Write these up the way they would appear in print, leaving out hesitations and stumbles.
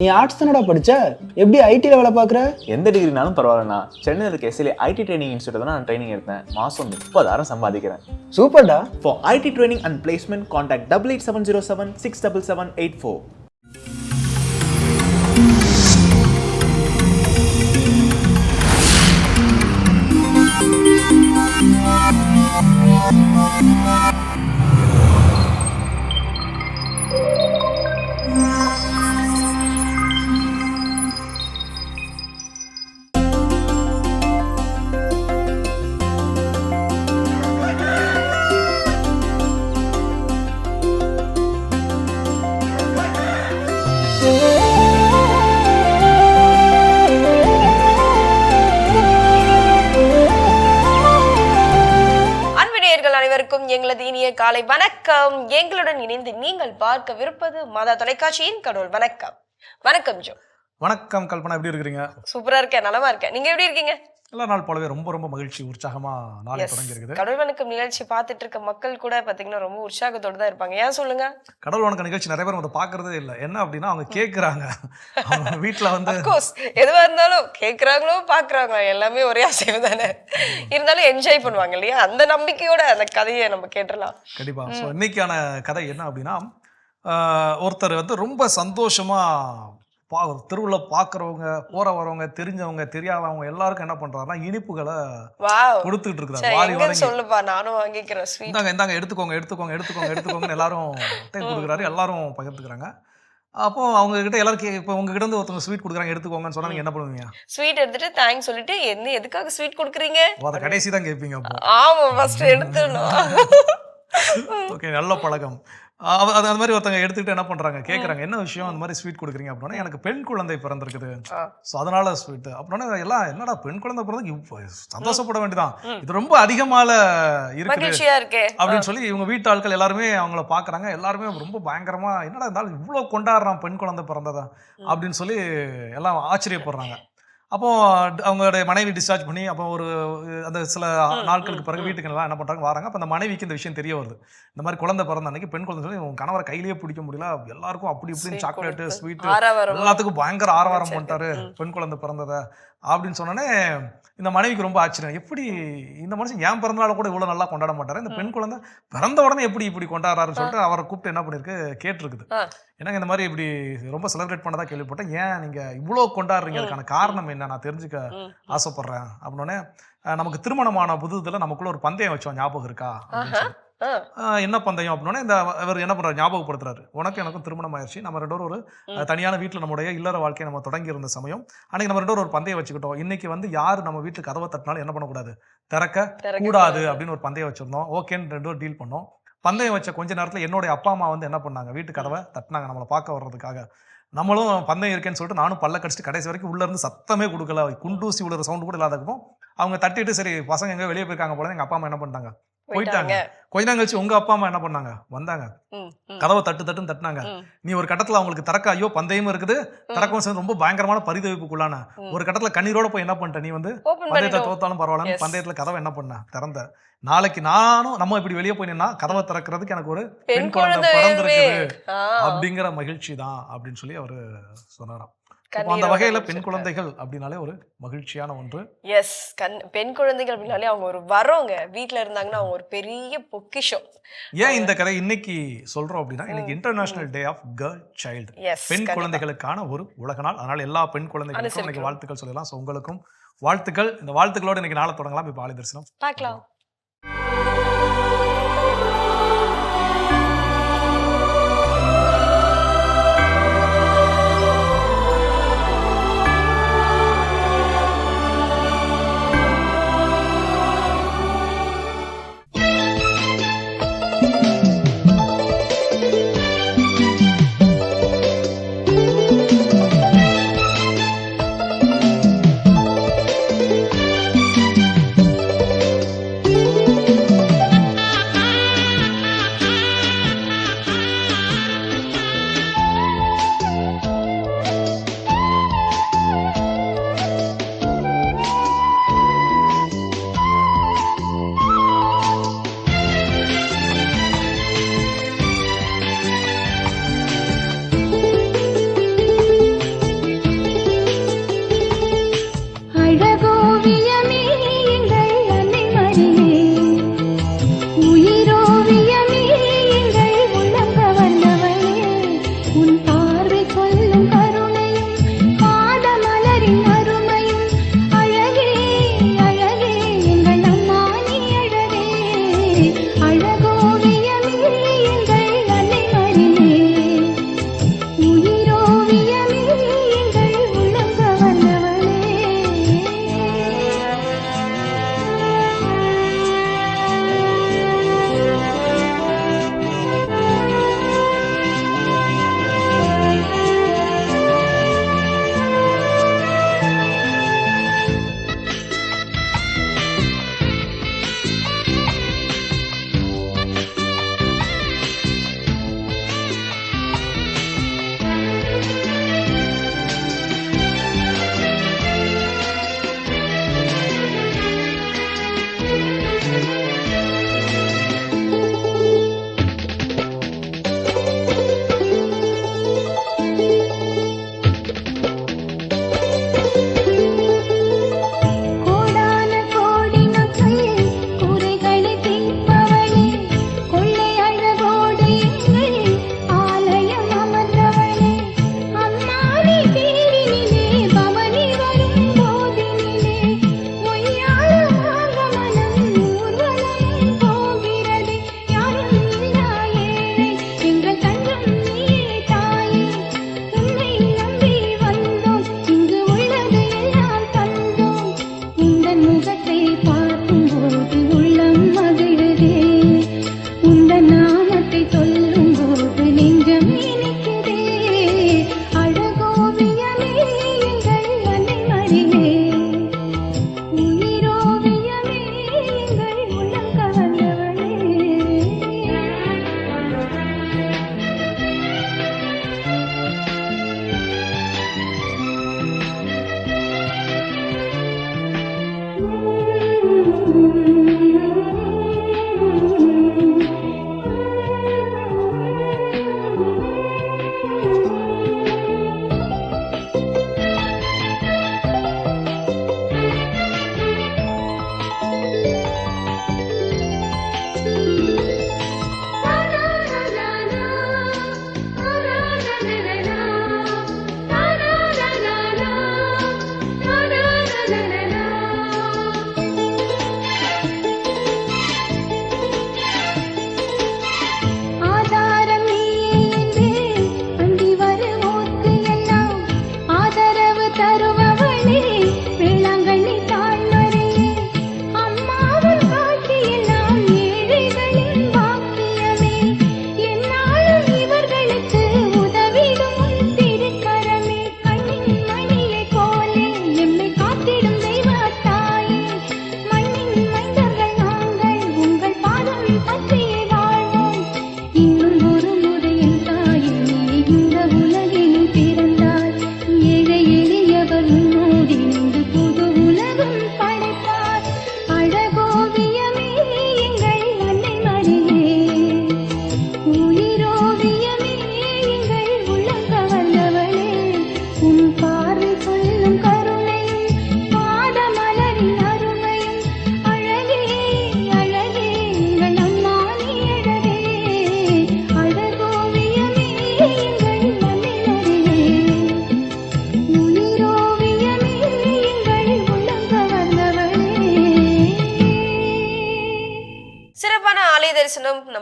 நீ ஆர்ட்ஸ் தானடா படிச்ச, எப்படி ஐடில வேலை பார்க்குற? எந்த டிகிரினாலும் பரவாயில்லண்ணா. சென்னையில் இருக்க எஸ்எல்ஏ ஐடி ட்ரைனிங் இன்ஸ்டியூட் தான் நான் ட்ரைனிங் எடுத்தேன். மாதம் 30,000 சம்பாதிக்கிறேன். சூப்பர்டா. For IT training and placement, contact 88707 67784. அனைவருக்கும் எங்களது இனிய காலை வணக்கம். எங்களுடன் இணைந்து நீங்கள் பார்க்க விருப்பது மாதா தொலைக்காட்சியின் கடவுள் வணக்கம். வணக்கம் ஜோ. வணக்கம் கல்பனா, எப்படி இருக்கிறீங்க? சூப்பரா இருக்கேன், நலமா இருக்கேன். நீங்க எப்படி இருக்கீங்க? எல்லா நாள் போலவே ரொம்ப ரொம்ப மகிழ்ச்சி, உற்சாகமா நாளை தொடங்கி இருக்குது. கடவுள் வணக்கம் நிகழ்ச்சி பார்த்துட்டு இருக்க மக்கள் கூட பாத்தீங்கன்னா ரொம்ப உற்சாகத்தோட தான் இருப்பாங்க. ஏன் சொல்லுங்க? கடவுள் வணக்கம் நிகழ்ச்சி நிறைய பேர் வந்து பாக்குறதே இல்லை. என்ன அப்படின்னா அவங்க கேட்கறாங்க, அவங்க வீட்டுல வந்து எதுவா இருந்தாலும் கேட்கறாங்களோ பாக்குறாங்களோ எல்லாமே ஒரே அசைவு தானே, இருந்தாலும் என்ஜாய் பண்ணுவாங்க இல்லையா? அந்த நம்பிக்கையோட அந்த கதையை நம்ம கேட்டுடலாம். கண்டிப்பா. ஸோ இன்னைக்கான கதை என்ன அப்படின்னா, ஒருத்தர் வந்து ரொம்ப சந்தோஷமா தெருவுல பாக்குறவங்க, போற வரவங்க, தெரிஞ்சவங்க, தெரியாதவங்க எல்லாருக்கும் என்ன பண்றாருன்னா இனிப்புகளை கொடுத்துட்டு இருக்காரு. சொல்லுப்பா, நானும் வாங்கிக்கிறேன். இந்தாங்க எடுத்துக்கோங்க எடுத்துக்கோங்க எடுத்துக்கோங்க எடுத்துக்கோங்க எல்லாரும் கொடுக்குறாரு. எல்லாரும் பகிர்ந்துக்கிறாங்க. அப்போ அவங்க கிட்ட எல்லாரும் இப்போ உங்ககிட்ட இருந்து ஒருத்தவங்க ஸ்வீட் கொடுக்குறாங்க, எடுத்துக்கோங்கன்னு சொன்னா நீங்க என்ன பண்ணுவீங்க? ஸ்வீட் எடுத்துட்டு தேங்க்ஸ் சொல்லிட்டு, என்ன எதுக்காக ஸ்வீட் கொடுக்குறீங்க அதை கடைசி தான் கேட்பீங்க. அப்போ ஆமா, ஃபர்ஸ்ட் எடுத்துடணும். ஓகே, நல்ல பழக்கம். அது மாதிரி ஒருத்தவங்க எடுத்துக்கிட்டு என்ன பண்றாங்க, கேட்கறாங்க என்ன விஷயம், அந்த மாதிரி ஸ்வீட் கொடுக்குறீங்க அப்படின்னா, எனக்கு பெண் குழந்தை பிறந்திருக்குது, ஸோ அதனால ஸ்வீட் அப்படின்னா எல்லாம் என்னடா பெண் குழந்தை பிறந்ததுக்கு சந்தோஷப்பட வேண்டியதான், இது ரொம்ப அதிகமால இருக்கு அப்படின்னு சொல்லி இவங்க வீட்டு ஆட்கள் எல்லாருமே அவங்கள பாக்குறாங்க. எல்லாருமே ரொம்ப பயங்கரமா என்னடா இருந்தாலும் இவ்வளவு கொண்டாடுறான் பெண் குழந்தை பிறந்ததா அப்படின்னு சொல்லி எல்லாம் ஆச்சரியப்படுறாங்க. அப்போ அவங்களுடைய மனைவி டிஸ்சார்ஜ் பண்ணி அப்போ ஒரு அந்த சில நாட்களுக்கு பிறகு வீட்டுக்கு எல்லாம் என்ன பண்றாங்க, வராங்க. அப்போ அந்த மனைவிக்கு இந்த விஷயம் தெரிய வருது, இந்த மாதிரி குழந்தை பிறந்த அன்னைக்கு பெண் குழந்தை சொல்லி உங்க கணவரை கையிலேயே பிடிக்க முடியல, எல்லாருக்கும் அப்படி இப்படின்னு சாக்லேட்டு ஸ்வீட் எல்லாத்துக்கும் பயங்கர ஆரவாரம் பண்ணிட்டாரு பெண் குழந்தை பிறந்ததை அப்படின்னு சொன்னோன்னே இந்த மனைவிக்கு ரொம்ப ஆச்சரியம். எப்படி இந்த மனுஷன் ஏன் பிறந்தனால கூட இவ்வளவு நல்லா கொண்டாட மாட்டாரு, இந்த பெண் குழந்தை பிறந்த உடனே எப்படி இப்படி கொண்டாடுறாருன்னு சொல்லிட்டு அவரை கூப்பிட்டு என்ன பண்ணிருக்கு கேட்டிருக்குது. எனக்கு இந்த மாதிரி இப்படி ரொம்ப செலிப்ரேட் பண்ணதா கேள்விப்பட்டேன், ஏன் நீங்க இவ்வளவு கொண்டாடுறீங்க, அதுக்கான காரணம் என்ன, நான் தெரிஞ்சுக்க ஆசைப்படுறேன் அப்படின்னே. நமக்கு திருமணமான புதுதுல நமக்குள்ள ஒரு பந்தயம் வச்சோம், ஞாபகம் இருக்கா? என்ன பந்தயம் அப்படின்னா, இந்த அவர் என்ன பண்றாரு, ஞாபகப்படுத்துறாரு, உனக்கு எனக்கும் திருமணம் ஆயிடுச்சு, நம்ம ரெண்டு ஒரு தனியான வீட்டுல நம்முடைய இல்லற வாழ்க்கையை நம்ம தொடங்கி இருந்த சமயம் அன்னைக்கு நம்ம ரெண்டு ஒரு பந்தயம் வச்சுக்கிட்டோம். இன்னைக்கு வந்து யாரு நம்ம வீட்டுக்கு கதவை தட்டினாலும் என்ன பண்ணக்கூடாது, திறக்க கூடாது அப்படின்னு ஒரு பந்தயம் வச்சிருந்தோம். ஓகேன்னு ரெண்டு ஒரு டீல் பண்ணோம். பந்தயம் வச்ச கொஞ்ச நேரத்துல என்னுடைய அப்பா அம்மா வந்து என்ன பண்ணாங்க, வீட்டு கதவை தட்டினாங்க நம்மளை பார்க்க வர்றதுக்காக. நம்மளும் பந்தயம் இருக்கேன்னு சொல்லிட்டு நானும் பல்ல கடிச்சிட்டு கடைசி வரைக்கும் உள்ள இருந்து சத்தமே கொடுக்கல, குண்டூசி உள்ள சவுண்ட் கூட இல்லாதப்போ அவங்க தட்டிட்டு சரி பசங்க எங்க வெளியே போயிருக்காங்க போல, எங்க அப்பா அம்மா என்ன பண்ணிட்டாங்க, போயிட்டாங்க. கொஞ்ச நேரம் கழிச்சு உங்க அப்பா அம்மா என்ன பண்ணாங்க, வந்தாங்க, கதவை தட்டுன்னு தட்டினாங்க. நீ ஒரு கட்டத்துல அவங்களுக்கு திறக்க ஐயோ பந்தயமும் இருக்குது திறக்கவும் சேர்ந்து ரொம்ப பயங்கரமான பரிதவிப்புக்குள்ளான ஒரு கட்டத்துல கண்ணீரோட போய் என்ன பண்ணிட்ட, நீ வந்து பந்தயத்தை தோத்தாலும் பரவாயில்ல பந்தயத்துல கதவை என்ன பண்ண திறந்த, நாளைக்கு நானும் நம்ம இப்படி வெளியே போய் நின்னா கதவை திறக்கிறதுக்கு எனக்கு ஒரு பெண் குழந்தை பிறந்திருக்குது அப்படிங்கிற மகிழ்ச்சி தான் அப்படின்னு சொல்லி அவரு சொன்னாராம். அந்த வகையில பெண் குழந்தைகள் அப்படின்னாலே ஒரு மகிழ்ச்சியான ஒன்று. எஸ், பெண் குழந்தைகள் அப்படின்னாலே அவங்க ஒரு வரவங்க, வீட்டுல இருந்தாங்கன்னா அவங்க ஒரு பெரிய பொக்கிஷம். ஏன் இந்த கதை இன்னைக்கு சொல்றோம் அப்படின்னா, இன்னைக்கு international day of girl child, பெண் குழந்தைகளுக்கான ஒரு உலக நாள். அதனால எல்லா பெண் குழந்தைகளுக்கும் இன்னைக்கு வாழ்த்துக்கள் சொல்லலாம். உங்களுக்கும் வாழ்த்துக்கள். இந்த வாழ்த்துக்களோட இன்னைக்கு நாளை தொடங்கலாம். இப்ப ஆலை தரிசனம் பார்க்கலாம்.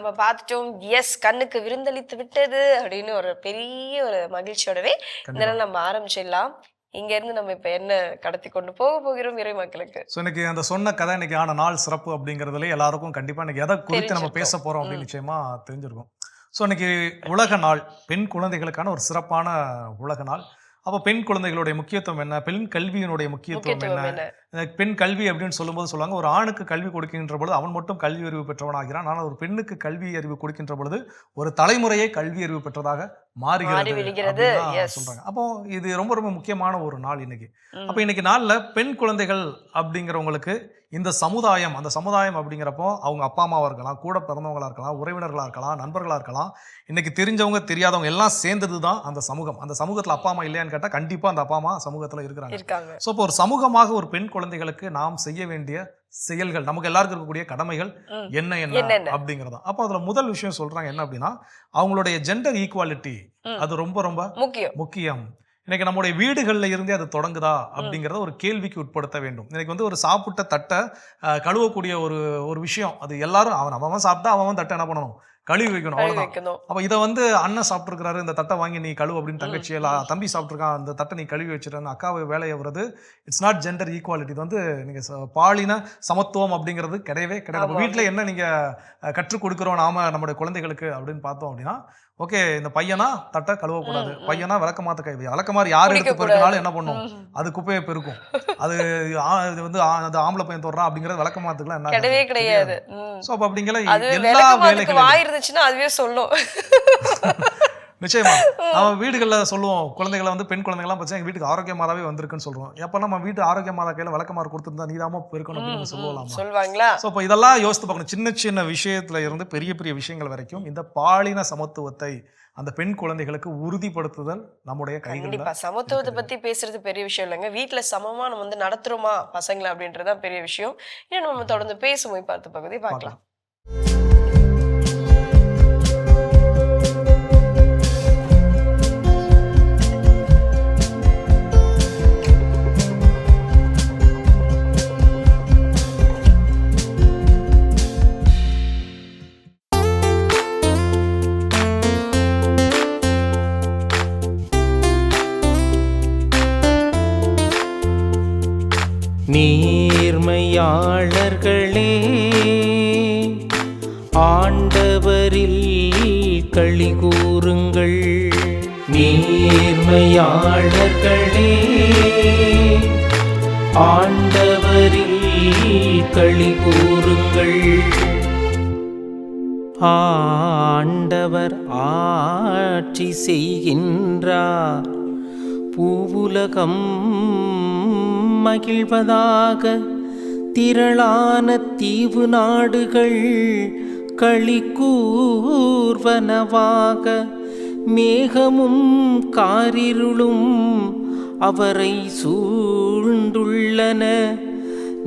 நம்ம பார்த்துட்டோம். எஸ், கண்ணுக்கு விருந்தளித்து விட்டது அப்படின்னு ஒரு பெரிய ஒரு மகிழ்ச்சியோடவே இதெல்லாம் நம்ம ஆரம்பிச்சிடலாம். இங்க இருந்து நம்ம இப்ப என்ன கடத்தி கொண்டு போகிறோம் இறை மக்களுக்கு. ஸோ இன்னைக்கு அந்த சொன்ன கதை இன்னைக்கு ஆன நாள் சிறப்பு அப்படிங்கிறதுல எல்லாருக்கும் கண்டிப்பா இன்னைக்கு எதை குறித்து நம்ம பேச போறோம் அப்படின்னு நிச்சயமா தெரிஞ்சிருக்கும். ஸோ இன்னைக்கு உலக நாள், பெண் குழந்தைகளுக்கான ஒரு சிறப்பான உலக நாள். அப்போ பெண் குழந்தைகளுடைய முக்கியத்துவம் என்ன, பெண் கல்வியினுடைய முக்கியத்துவம் என்ன, பெண் கல்வி அப்படின்னு சொல்லும்போது சொல்லுவாங்க, ஒரு ஆணுக்கு கல்வி கொடுக்கின்ற பொழுது அவன் மட்டும் கல்வி அறிவு பெற்றவன் ஆகிறான், ஆனால் ஒரு பெண்ணுக்கு கல்வி அறிவு கொடுக்கின்ற பொழுது ஒரு தலைமுறையை கல்வி அறிவு பெற்றதாக மாறுகிறது சொல்றாங்க. அப்போ இது ரொம்ப ரொம்ப முக்கியமான ஒரு நாள் இன்னைக்கு. அப்போ இன்னைக்கு நாள்ல பெண் குழந்தைகள் அப்படிங்கிறவங்களுக்கு இந்த சமுதாயம், அந்த சமுதாயம் அப்படிங்கிறப்போ அவங்க அப்பா அம்மாவா இருக்கலாம், கூட பிறந்தவங்களா இருக்கலாம், உறவினர்களா இருக்கலாம், நண்பர்களா இருக்கலாம், இன்னைக்கு தெரிஞ்சவங்க தெரியாதவங்க எல்லாம் சேர்ந்தது தான் அந்த சமூகம். அந்த சமூகத்துல அப்பா அம்மா இல்லையான்னு கேட்டா கண்டிப்பா அந்த அப்பா அம்மா சமூகத்துல இருக்கிறாங்க. ஸோ இப்போ ஒரு சமூகமாக ஒரு பெண் குழந்தைகளுக்கு நாம் செய்ய வேண்டிய செயல்கள், நமக்கு எல்லாருக்கும் இருக்கக்கூடிய கடமைகள் என்ன என்ன அப்படிங்கறதா. அப்போ அதுல முதல் விஷயம் சொல்றாங்க என்ன அப்படின்னா, அவங்களுடைய ஜெண்டர் ஈக்குவாலிட்டி அது ரொம்ப ரொம்ப முக்கியம். இன்னைக்கு நம்முடைய வீடுகள்ல இருந்தே அது தொடங்குதா அப்படிங்கறத ஒரு கேள்விக்கு உட்படுத்த வேண்டும். இன்னைக்கு வந்து ஒரு சாப்பிட்ட தட்டை கழுவக்கூடிய ஒரு விஷயம், அது எல்லாரும் அவன் சாப்பிட்டா அவன் தட்டை என்ன பண்ணணும், கழுவி வைக்கணும், அவ்வளவுதான். அப்ப இதை வந்து அண்ணன் சாப்பிட்டுருக்காரு, இந்த தட்டை வாங்கி நீ கழுவு அப்படின்னு தங்கச்சி எல்லாம், தம்பி சாப்பிட்டுருக்கான் அந்த தட்டை நீ கழுவி வச்சிருன்னு அக்காவை வேலையை வருது. It's not gender equality. இது வந்து நீங்க பாலின சமத்துவம் அப்படிங்கிறது கிடையவே கிடையாது. வீட்டுல என்ன நீங்க கற்றுக் கொடுக்குறோம் நாம நம்முடைய குழந்தைகளுக்கு அப்படின்னு பார்த்தோம் அப்படின்னா, ஓகே இந்த பையனா தட்டை கழுவக்கூடாது, பையனா விளக்கமாத்த கை விளக்கமாறு யார் எடுத்து பெருக்கினாலும் என்ன பண்ணும், அது குப்பையை பெருக்கும், அது வந்து அது ஆம்பளை பையன் தோறான் அப்படிங்கறது விளக்கமாத்துக்குலாம் என்ன கிடையவே கிடையாது. சோ அப்ப அப்படிங்கிற எல்லா வேலைகளும் ஆயிருந்துச்சுன்னா அதுவே சொல்லும். நிச்சயமா நம்ம வீடுகள்ல சொல்லுவோம், குழந்தைகளை வந்து பெண் குழந்தைகள்லாம் பச்சை எங்க வீட்டுக்கு ஆரோக்கியமாதாவே வந்திருக்குன்னு சொல்றோம். எப்ப நம்ம வீட்டு ஆரோக்கியமாதா கையில விளக்கமாறு கொடுத்துருந்தா நீதாம இருக்கணும் அப்படின்னு சொல்லுவாங்களா. சோ இப்ப இதெல்லாம் யோசித்து பார்க்கணும். சின்ன சின்ன விஷயத்துல இருந்து பெரிய பெரிய விஷயங்கள் வரைக்கும் இந்த பாலின சமத்துவத்தை அந்த பெண் குழந்தைகளுக்கு உறுதிப்படுத்துதல் நம்முடைய கைகள். சமத்துவத்தை பத்தி பேசுறது பெரிய விஷயம் இல்லைங்க, வீட்டுல சமமா நம்ம வந்து நடத்துறோமா பசங்களை அப்படின்றதான் பெரிய விஷயம். இன்னும் நம்ம தொடர்ந்து பேசுவோம். பார்த்து பகுதி பார்க்கலாம். நேர்மையாளர்களே, ஆண்டவரில் களி கூறுங்கள். நேர்மையாளர்களே, ஆண்டவரில் களி கூறுங்கள். ஆண்டவர் ஆட்சி செய்கின்றார், பூவுலகம் மகிழ்வதாக. திரளான தீவு நாடுகள் களி கூர்வனவாக. மேகமும் காரிருளும் அவரை சூழ்ந்துள்ளன.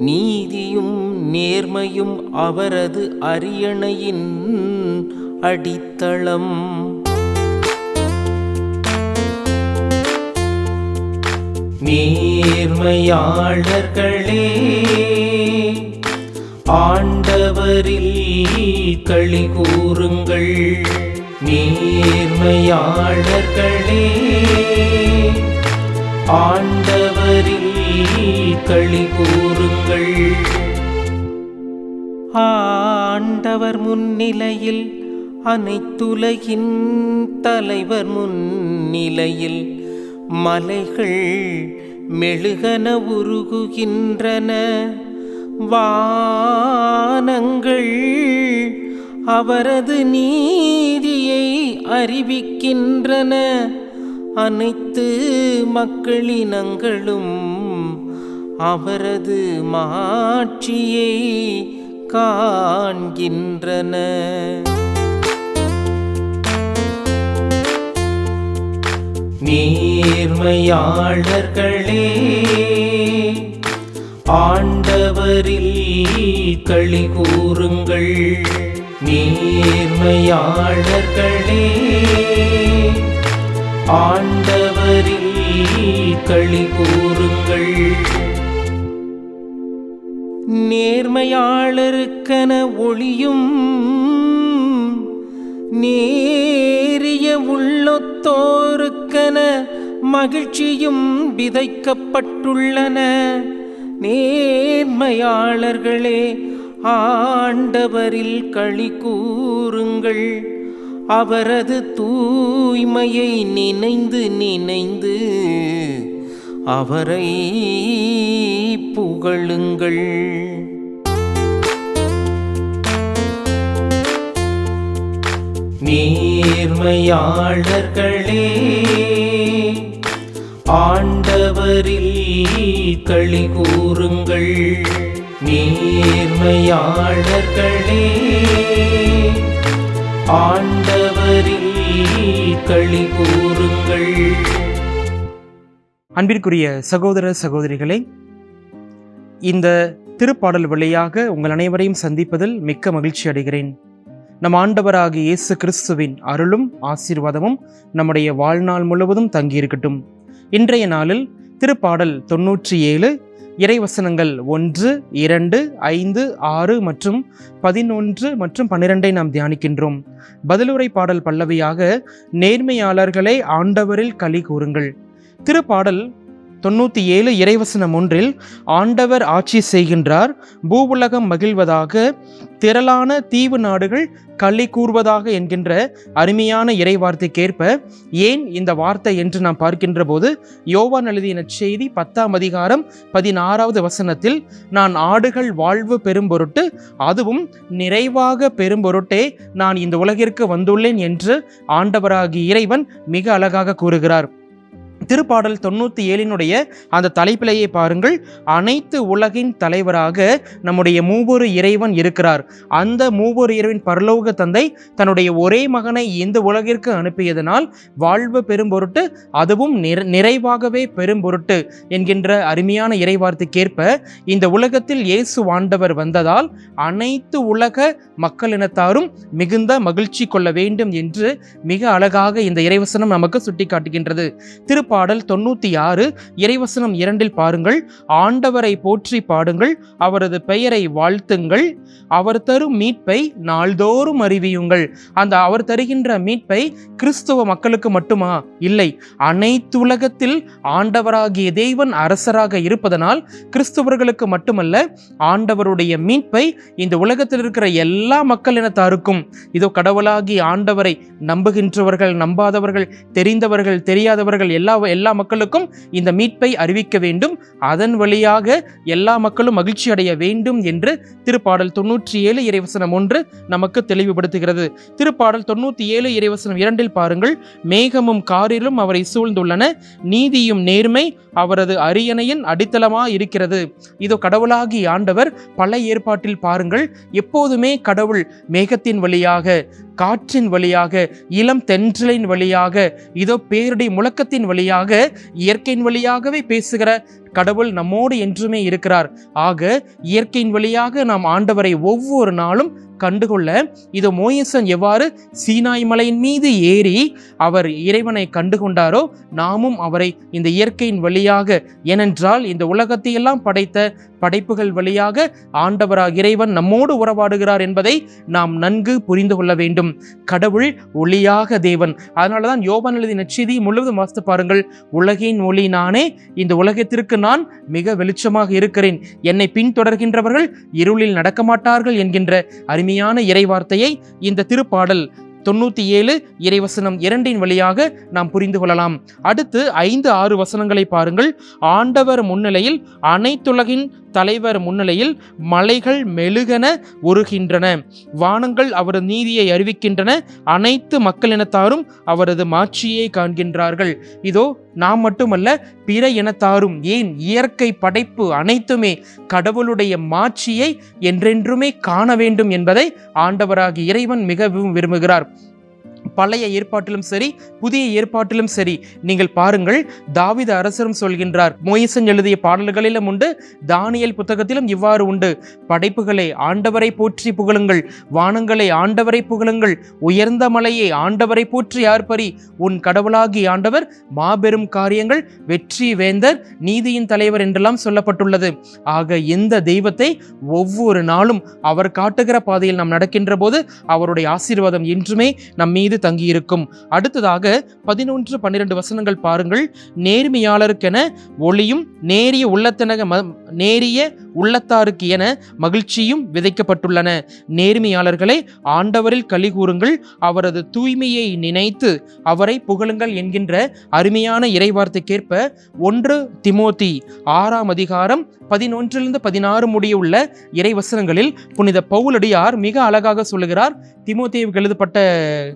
நீதியும் நேர்மையும் அவரது அரியணையின் அடித்தளம். நேர்மையாளர்களே, ஆண்டவரில் களி கூறுங்கள். நேர்மையாளர்களே, ஆண்டவரில் களி கூறுங்கள். ஆண்டவர் முன்னிலையில், அனைத்துலகின் தலைவர் முன்னிலையில் மலைகள் மெழுகன உருகுகின்றன. வானங்கள் அவரது நீதியை அறிவிக்கின்றன. அனைத்து மக்களினங்களும் அவரது மாட்சியை காண்கின்றன. நேர்மையாளர்களே, ஆண்டவரில் களி கூறுங்கள். நேர்மையாளர்களே, ஆண்டவரில் களி கூறுங்கள். நேர்மையாளருக்கென ஒளியும் நேரிய உள்ளத்தோருக்கென மகிழ்ச்சியும் விதைக்கப்பட்டுள்ளன. நேர்மையாளர்களே, ஆண்டவரில் களி கூறுங்கள். அவரது தூய்மையை நினைந்து நினைந்து அவரை புகழுங்கள். நேர்மையாளர்களே, ஆண்டவரில் களி கூறுங்கள். நேர்மையாளர்களே, ஆண்டவரில் களி கூறுங்கள். அன்பிற்குரிய சகோதர சகோதரிகளே, இந்த திருப்பாடல் வழியாக உங்கள் அனைவரையும் சந்திப்பதில் மிக்க மகிழ்ச்சி அடைகிறேன். நம் ஆண்டவராகிய இயேசு கிறிஸ்துவின் அருளும் ஆசீர்வாதமும் நம்முடைய வாழ்நாள் முழுவதும் தங்கியிருக்கட்டும். இன்றைய நாளில் திருப்பாடல் 97 இறைவசனங்கள் 1, 2, 5, 6 மற்றும் 11 மற்றும் 12 நாம் தியானிக்கின்றோம். பதிலுரை பாடல் பல்லவியாக நேர்மையாளர்களே, ஆண்டவரில் களி கூறுங்கள். திருப்பாடல் 97 இறைவசனம் 1 ஆண்டவர் ஆட்சி செய்கின்றார், பூவுலகம் மகிழ்வதாக, திரளான தீவு நாடுகள் களி கூறுவதாக என்கின்ற அருமையான இறைவார்த்தைக்கேற்ப ஏன் இந்த வார்த்தை என்று நாம் பார்க்கின்ற போது யோவான் எழுதிய நற்செய்தி 10ஆம் அதிகாரம் 16வது வசனத்தில் நான் ஆடுகள் வாழ்வு பெரும் பொருட்டு, அதுவும் நிறைவாக பெரும் பொருட்டே நான் இந்த உலகிற்கு வந்துள்ளேன் என்று ஆண்டவராகிய இறைவன் மிக அழகாக கூறுகிறார். திருப்பாடல் 97 அந்த தலைப்பிலேயே பாருங்கள், அனைத்து உலகின் தலைவராக நம்முடைய மூவொரு இறைவன் இருக்கிறார். அந்த மூவொரு இறைவன் பரலோக தந்தை தன்னுடைய ஒரே மகனை இந்த உலகிற்கு அனுப்பியதனால் வாழ்வு பெரும் பொருட்டு, அதுவும் நிறைவாகவே பெரும் பொருட்டு என்கின்ற அருமையான இறைவார்த்தைக்கேற்ப இந்த உலகத்தில் இயேசு ஆண்டவர் வந்ததால் அனைத்து உலக மக்களினத்தாரும் மிகுந்த மகிழ்ச்சி கொள்ள வேண்டும் என்று மிக அழகாக இந்த இறைவசனம் நமக்கு சுட்டி காட்டுகின்றது. திருப்பாடல் 96 இறைவசனம் 2 பாருங்கள், ஆண்டவரை போற்றி பாடுங்கள், அவரது பெயரை வாழ்த்துங்கள், அவர் தரும் மீட்பை நாள்தோறும் அறிவியுங்கள். அந்த அவர் தருகின்ற மீட்பை கிறிஸ்துவ மக்களுக்கு மட்டுமா? இல்லை, அனைத்து உலகத்தில் ஆண்டவராகிய தேவன் அரசராக இருப்பதனால் கிறிஸ்துவர்களுக்கு மட்டுமல்ல, ஆண்டவருடைய மீட்பை இந்த உலகத்தில் இருக்கிற எல்லா மக்களினத்தாருக்கும், இதோ கடவுளாகிய ஆண்டவரை நம்புகின்றவர்கள், நம்பாதவர்கள், தெரிந்தவர்கள், தெரியாதவர்கள் எல்லா மக்களுக்கும் இந்த மீட்பை அறிவிக்க வேண்டும். அதன் வழியாக எல்லா மக்களும் மகிழ்ச்சி அடைய வேண்டும் என்று திருப்பாடல் 97 இறைவசனம் 1 நமக்கு தெளிவுபடுத்துகிறது. திருப்பாடல் 97 இறைவசனம் 2 பாருங்கள், மேகமும் காரிலும் அவரை சூழ்ந்துள்ளன, நீதியும் நேர்மை அவரது அரியணையின் அடித்தளமாக இருக்கிறது. இதோ கடவுளாகி ஆண்டவர் பழைய ஏற்பாட்டில் பாருங்கள், எப்போதுமே கடவுள் மேகத்தின் வழியாக, காற்றின் வழியாக, இளம் தென்றலின் வழியாக, இதோ பேரிடை முழக்கத்தின் வழியாக, இயற்கையின் வழியாகவே பேசுகிற கடவுள் நம்மோடு என்றுமே இருக்கிறார். ஆக இயற்கையின் வழியாக நாம் ஆண்டவரை ஒவ்வொரு நாளும் கண்டுகொள்ள, இதோ மோசேசன் எவ்வாறு சீனாய் மலையின் மீது ஏறி அவர் இறைவனை கண்டுகொண்டாரோ, நாமும் அவரை இந்த இயற்கையின் வழியாக, ஏனென்றால் இந்த உலகத்தை எல்லாம் படைத்த படைப்புகள் வழியாக ஆண்டவராக இறைவன் நம்மோடு உறவாடுகிறார் என்பதை நாம் நன்கு புரிந்து கொள்ள வேண்டும். கடவுள் ஒளியாக தேவன். அதனாலதான் யோவான் எழுதிய நற்செய்தி முழுவதும் வாசித்து பாருங்கள், உலகின் ஒளி நானே, இந்த உலகத்திற்கு நான் மிக வெளிச்சமாக இருக்கிறேன், என்னை பின்தொடர்கின்றவர்கள் இருளில் நடக்க மாட்டார்கள் என்கின்ற அருமையான இறைவார்த்தையை இந்த திருப்பாடல் 97 இறைவசனம் 2 வழியாக நாம் புரிந்து கொள்ளலாம். அடுத்து 5, 6 வசனங்களை பாருங்கள். ஆண்டவர் முன்னிலையில், அனைத்துலகின் தலைவர் முன்னிலையில் மலைகள் மெழுகென உருகின்றன, வானங்கள் அவரது நீதியை அறிவிக்கின்றன, அனைத்து மக்களினத்தாரும் அவரது மாட்சியை காண்கின்றார்கள். இதோ நாம் மட்டுமல்ல, பிற இனத்தாரும், ஏன் இயற்கை படைப்பு அனைத்துமே கடவுளுடைய மாட்சியை என்றென்றுமே காண வேண்டும் என்பதை ஆண்டவராகிய இறைவன் மிகவும் விரும்புகிறார். பழைய ஏற்பாட்டிலும் சரி புதிய ஏற்பாட்டிலும் சரி நீங்கள் பாருங்கள், தாவீது அரசரும் சொல்கின்றார், மோயிசன் எழுதிய பாடல்களிலும் உண்டு, தானியேல் புத்தகத்திலும் இவ்வாறு உண்டு, படைப்புகளை ஆண்டவரை போற்றி புகழுங்கள், வானங்களை ஆண்டவரை புகழுங்கள், உயர்ந்த மலையை ஆண்டவரை போற்றி ஆர்ப்பரி, உன் கடவுளாகி ஆண்டவர் மாபெரும் காரியங்கள், வெற்றி வேந்தர், நீதியின் தலைவர் என்றெல்லாம் சொல்லப்பட்டுள்ளது. ஆக இந்த தெய்வத்தை ஒவ்வொரு நாளும் அவர் காட்டுகிற பாதையில் நாம் நடக்கின்ற போது அவருடைய ஆசீர்வாதம் என்றுமே நம் மீது தங்கியிருக்கும். அடுத்ததாக 11-12 வசனங்கள் பாருங்கள். நேர்மையாளருக்கென ஒளியும் நேரிய உள்ளத்தாருக்கு என மகிழ்ச்சியும் விதைக்கப்பட்டுள்ளன. நேர்மையாளர்களே, ஆண்டவரில் களி கூறுங்கள், அவரது தூய்மையை நினைத்து அவரை புகழுங்கள் என்கின்ற அருமையான இறைவார்த்தைக்கேற்ப 1 திமோத்தி 6ஆம் அதிகாரம் 11-16 முடியுள்ள இறைவசனங்களில் புனித பவுலடியார் மிக அழகாக சொல்லுகிறார். திமோத்தேயுவுக்கு எழுதப்பட்ட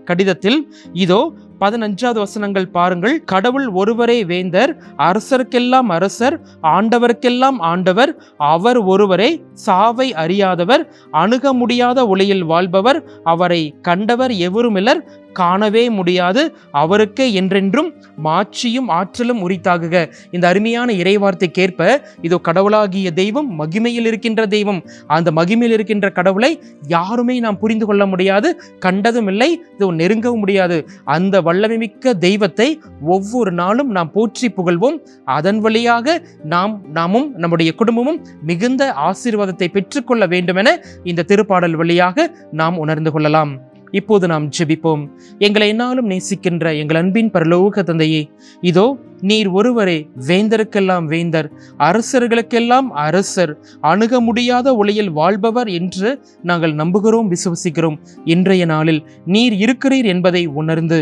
கடிதத்தில் இதோ 15வது வசனங்கள் பாருங்கள். கடவுள் ஒருவரே வேந்தர், அரசருக்கெல்லாம் அரசர், ஆண்டவருக்கெல்லாம் ஆண்டவர், அவர் ஒருவரே, சாவை அறியாதவர், அணுக முடியாத ஒளியில் வாழ்பவர், அவரை கண்டவர் எவருமில்லர், காணவே முடியாது, அவருக்கே என்றென்றும் மாட்சியும் ஆற்றலும் உரித்தாகுக. இந்த அருமையான இறைவார்த்தைக்கேற்ப இதோ கடவுளாகிய தெய்வம் மகிமையில் இருக்கின்ற தெய்வம். அந்த மகிமையில் இருக்கின்ற கடவுளை யாருமே நாம் புரிந்து கொள்ள முடியாது, கண்டதும் இல்லை, இதோ நெருங்கவும் முடியாது. அந்த வல்லமைமிக்க தெய்வத்தை ஒவ்வொரு நாளும் நாம் போற்றி புகழ்வோம். அதன் வழியாக நாமும் நம்முடைய குடும்பமும் மிகுந்த ஆசீர்வாதத்தை பெற்றுக்கொள்ள வேண்டும் என இந்த திருப்பாடல் வழியாக நாம் உணர்ந்து கொள்ளலாம். இப்போது நாம் ஜெபிப்போம். எங்களை என்னாலும் நேசிக்கின்ற எங்கள் அன்பின் பரலோக தந்தையே, இதோ நீர் ஒருவரே வேந்தருக்கெல்லாம் வேந்தர், அரசர்களுக்கெல்லாம் அரசர், அணுக முடியாத ஒளியில் வாழ்பவர் என்று நாங்கள் நம்புகிறோம், விசுவசிக்கிறோம். இன்றைய நாளில் நீர் இருக்கிறீர் என்பதை உணர்ந்து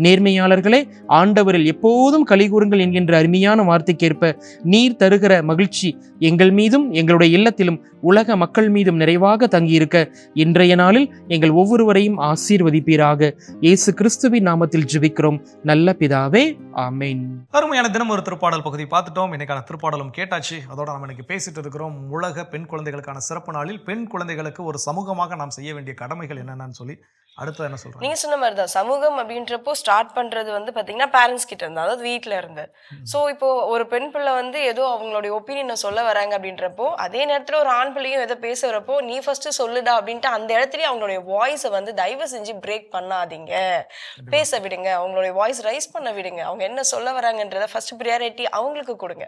நேர்மையாளர்களே, ஆண்டவரில் எப்போதும் கலிகூறுங்கள் என்கின்ற அருமையான வார்த்தைக்கேற்ப நீர் தருகிற மகிழ்ச்சி எங்கள் மீதும் எங்களுடைய இல்லத்திலும் உலக மக்கள் மீதும் நிறைவாக தங்கியிருக்க இன்றைய நாளில் எங்கள் ஒவ்வொருவரையும் ஆசீர்வதிப்பீராக. இயேசு கிறிஸ்துவின் நாமத்தில் ஜெபிக்கிறோம் நல்ல பிதாவே, ஆமென். அருமையான தினம் ஒரு திருப்பாடல் பகுதி பார்த்துட்டோம். இன்னைக்கான திருப்பாடலும் கேட்டாச்சு. அதோட நம்ம இன்னைக்கு பேசிட்டு இருக்கிறோம் உலக பெண் குழந்தைகளுக்கான சிறப்பு நாளில் பெண் குழந்தைகளுக்கு ஒரு சமூகமாக நாம் செய்ய வேண்டிய கடமைகள் என்னென்னு சொல்லி அடுத்து என்ன சொல்றீங்க? நீங்க சொன்ன மாதிரி தான், சமூகம் அப்படின்றப்போ ஸ்டார்ட் பண்றது வந்து பாத்தீங்கன்னா பேரண்ட்ஸ் கிட்ட இருந்து, அதாவது வீட்டுல இருந்து. சோ இப்போ ஒரு பெண் பிள்ளை வந்து ஏதோ அவங்களுடைய ஒப்பீனியனை சொல்ல வராங்க அப்படின்றப்போ, அதே நேரத்துல ஒரு ஆண் பிள்ளையும் எதை பேச வரப்போ நீ ஃபர்ஸ்ட் சொல்லுடா அப்படின்ட்டு அந்த இடத்துலயே அவங்களுடைய வாய்ஸை வந்து தயவு செஞ்சு பிரேக் பண்ணாதீங்க, பேச விடுங்க, அவங்களுடைய வாய்ஸ் ரைஸ் பண்ண விடுங்க, அவங்க என்ன சொல்ல வராங்கன்றத ஃபர்ஸ்ட் ப்ரியாரிட்டி அவங்களுக்கு கொடுங்க.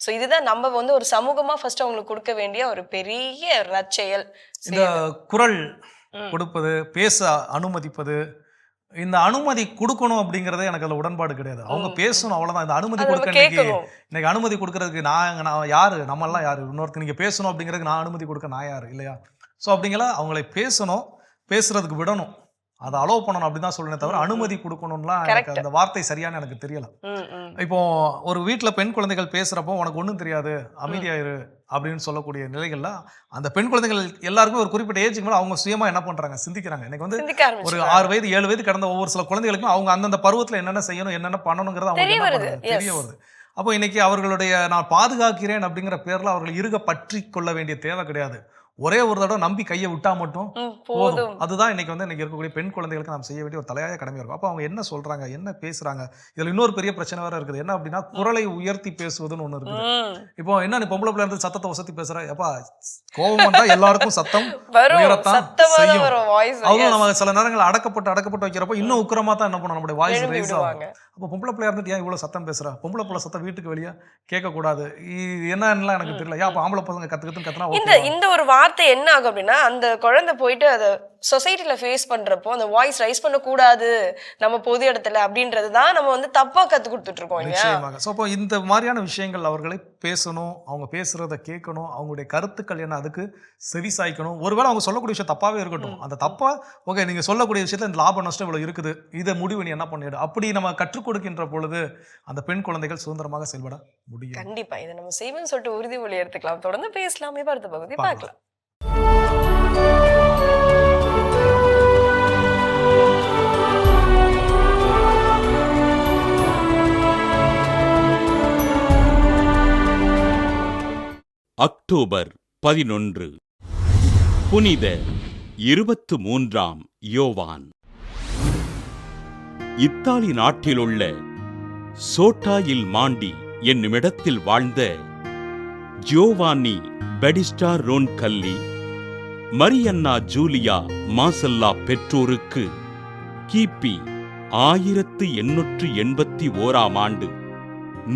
ஸோ இதுதான் நம்ம வந்து ஒரு சமூகமா ஃபர்ஸ்ட் அவங்களுக்கு கொடுக்க வேண்டிய ஒரு பெரிய நற்செயல். இந்த குரல் கொடுப்பது, பேச அனுமதிப்பது, இந்த அனுமதி கொடுக்கணும் அப்படிங்கறதே எனக்கு அதுல உடன்பாடு கிடையாது. அவங்க பேசணும், அவ்வளவுதான். இந்த அனுமதி கொடுக்க இன்னைக்கு அனுமதி கொடுக்கறதுக்கு நான் யாரு, நம்ம எல்லாம் யாரு, இன்னொருத்தர் நீங்க பேசணும் அப்படிங்கிறதுக்கு நான் அனுமதி கொடுக்க நான் யாரு இல்லையா? ஸோ அப்படிங்களா அவங்களை பேசணும், பேசுறதுக்கு விடணும், அதை அலோவ் பண்ணணும் அப்படின்னு தான் சொல்லணும் தவிர அனுமதி கொடுக்கணும்லாம் எனக்கு அந்த வார்த்தை சரியான எனக்கு தெரியல. இப்போ ஒரு வீட்டுல பெண் குழந்தைகள் பேசுறப்போ உனக்கு ஒன்றும் தெரியாது, அமைதியாயிரு அப்படின்னு சொல்லக்கூடிய நிலைகள்ல அந்த பெண் குழந்தைகள் எல்லாருக்கும் ஒரு குறிப்பிட்ட ஏஜுக்கு மேல அவங்க சுயமா என்ன பண்றாங்க, சிந்திக்கிறாங்க. எனக்கு வந்து ஒரு 6 வயது 7 வயது கடந்த ஒவ்வொரு சில குழந்தைகளுக்கும் அவங்க அந்தந்த பருவத்துல என்னென்ன செய்யணும், என்னென்ன பண்ணணுங்கிறது அவங்களுக்கு என்ன பண்ணுறது தெரிய வருது. அப்போ இன்னைக்கு அவர்களுடைய நான் பாதுகாக்கிறேன் அப்படிங்கிற பேர்ல அவர்கள் இருக பற்றி கொள்ள வேண்டிய தேவை கிடையாது. ஒரே ஒரு தடவை நம்பி கையை விட்டா மட்டும் போதும். அதுதான் இன்னைக்கு இருக்கக்கூடிய பெண் குழந்தைகளுக்கு நாம் செய்ய வேண்டிய ஒரு தலையாய கடமையா இருக்கும். அப்போ அவங்க என்ன சொல்றாங்க, என்ன பேசுறாங்க, இதுல இன்னொரு பெரிய பிரச்சனை வேற இருக்குது. என்ன அப்படின்னா குரலை உயர்த்தி பேசுவதுன்னு ஒண்ணு இருக்குது. இப்போ என்ன நீ பொம்பளை பிள்ளை இருந்து சத்தத்தை வசதி பேசுற, எப்பா கோபம் வந்தா எல்லாருக்கும் சத்தம் உயரத்தான் செய்யும். அவங்க நம்ம சில நேரங்கள் அடக்கப்பட்டு வைக்கிறப்போ இன்னும் உக்கிரமா தான் என்ன பண்ணும், நம்மளுடைய வாய்ஸ் ரைஸ் ஆகும். அப்போ பொம்பளை பிள்ளையா இருந்துட்டு ஏன் இவ்வளவு சத்தம் பேசுற, பொம்பளை பிள்ளை சத்தம் வீட்டுக்கு வெளியே கேட்க கூடாது, இது என்னன்னு எனக்கு தெரியல. ஏன் அப்போ ஆம்பளை பசங்க கத்துனா இந்த ஒரு வார்த்தை என்ன ஆகும் அப்படின்னா, அந்த குழந்தை போயிட்டு அதை சொசைட்டில ஃபேஸ் பண்றப்போ அந்த வாய்ஸ் ரைஸ் பண்ணக்கூடாது நம்ம பொது இடத்துல அப்படின்றது தான் நம்ம வந்து தப்பா கத்து கொடுத்துட்டு இருக்கோம். நிச்சயமாக. ஸோ அப்போ இந்த மாதிரியான விஷயங்கள் அவர்களை பேசணும், அவங்க பேசுறத கேட்கணும், அவங்களுடைய கருத்துக்கள் என்ன அதுக்கு செவி சாய்க்கணும். ஒருவேளை அவங்க சொல்லக்கூடிய விஷயம் தப்பாவே இருக்கட்டும், அந்த தப்பா ஓகே நீங்க சொல்லக்கூடிய விஷயத்துல இந்த லாப நஷ்டம் இவ்வளவு இருக்குது, இதை முடிவு நீ என்ன பண்ணிடு, அப்படி நம்ம கற்றுக் கொடுக்கின்ற பொழுது அந்த பெண் குழந்தைகள் சுதந்திரமாக செயல்பட முடியும். கண்டிப்பா இதை நம்ம செய்வோம்னு சொல்லிட்டு உறுதிமொழி எடுத்துக்கலாம். தொடர்ந்து பேசலாம். அடுத்த பகுதி பார்க்கலாம். அக்டோபர் 11 புனித 23ஆம் யோவான். இத்தாலி நாட்டிலுள்ள சோட்டா இல் மாண்டி என்னுமிடத்தில் வாழ்ந்த ஜியோவான்னி பெடிஸ்டா ரோன்கல்லி மரியன்னா ஜூலியா மாசல்லா பெற்றோருக்கு கிபி 1881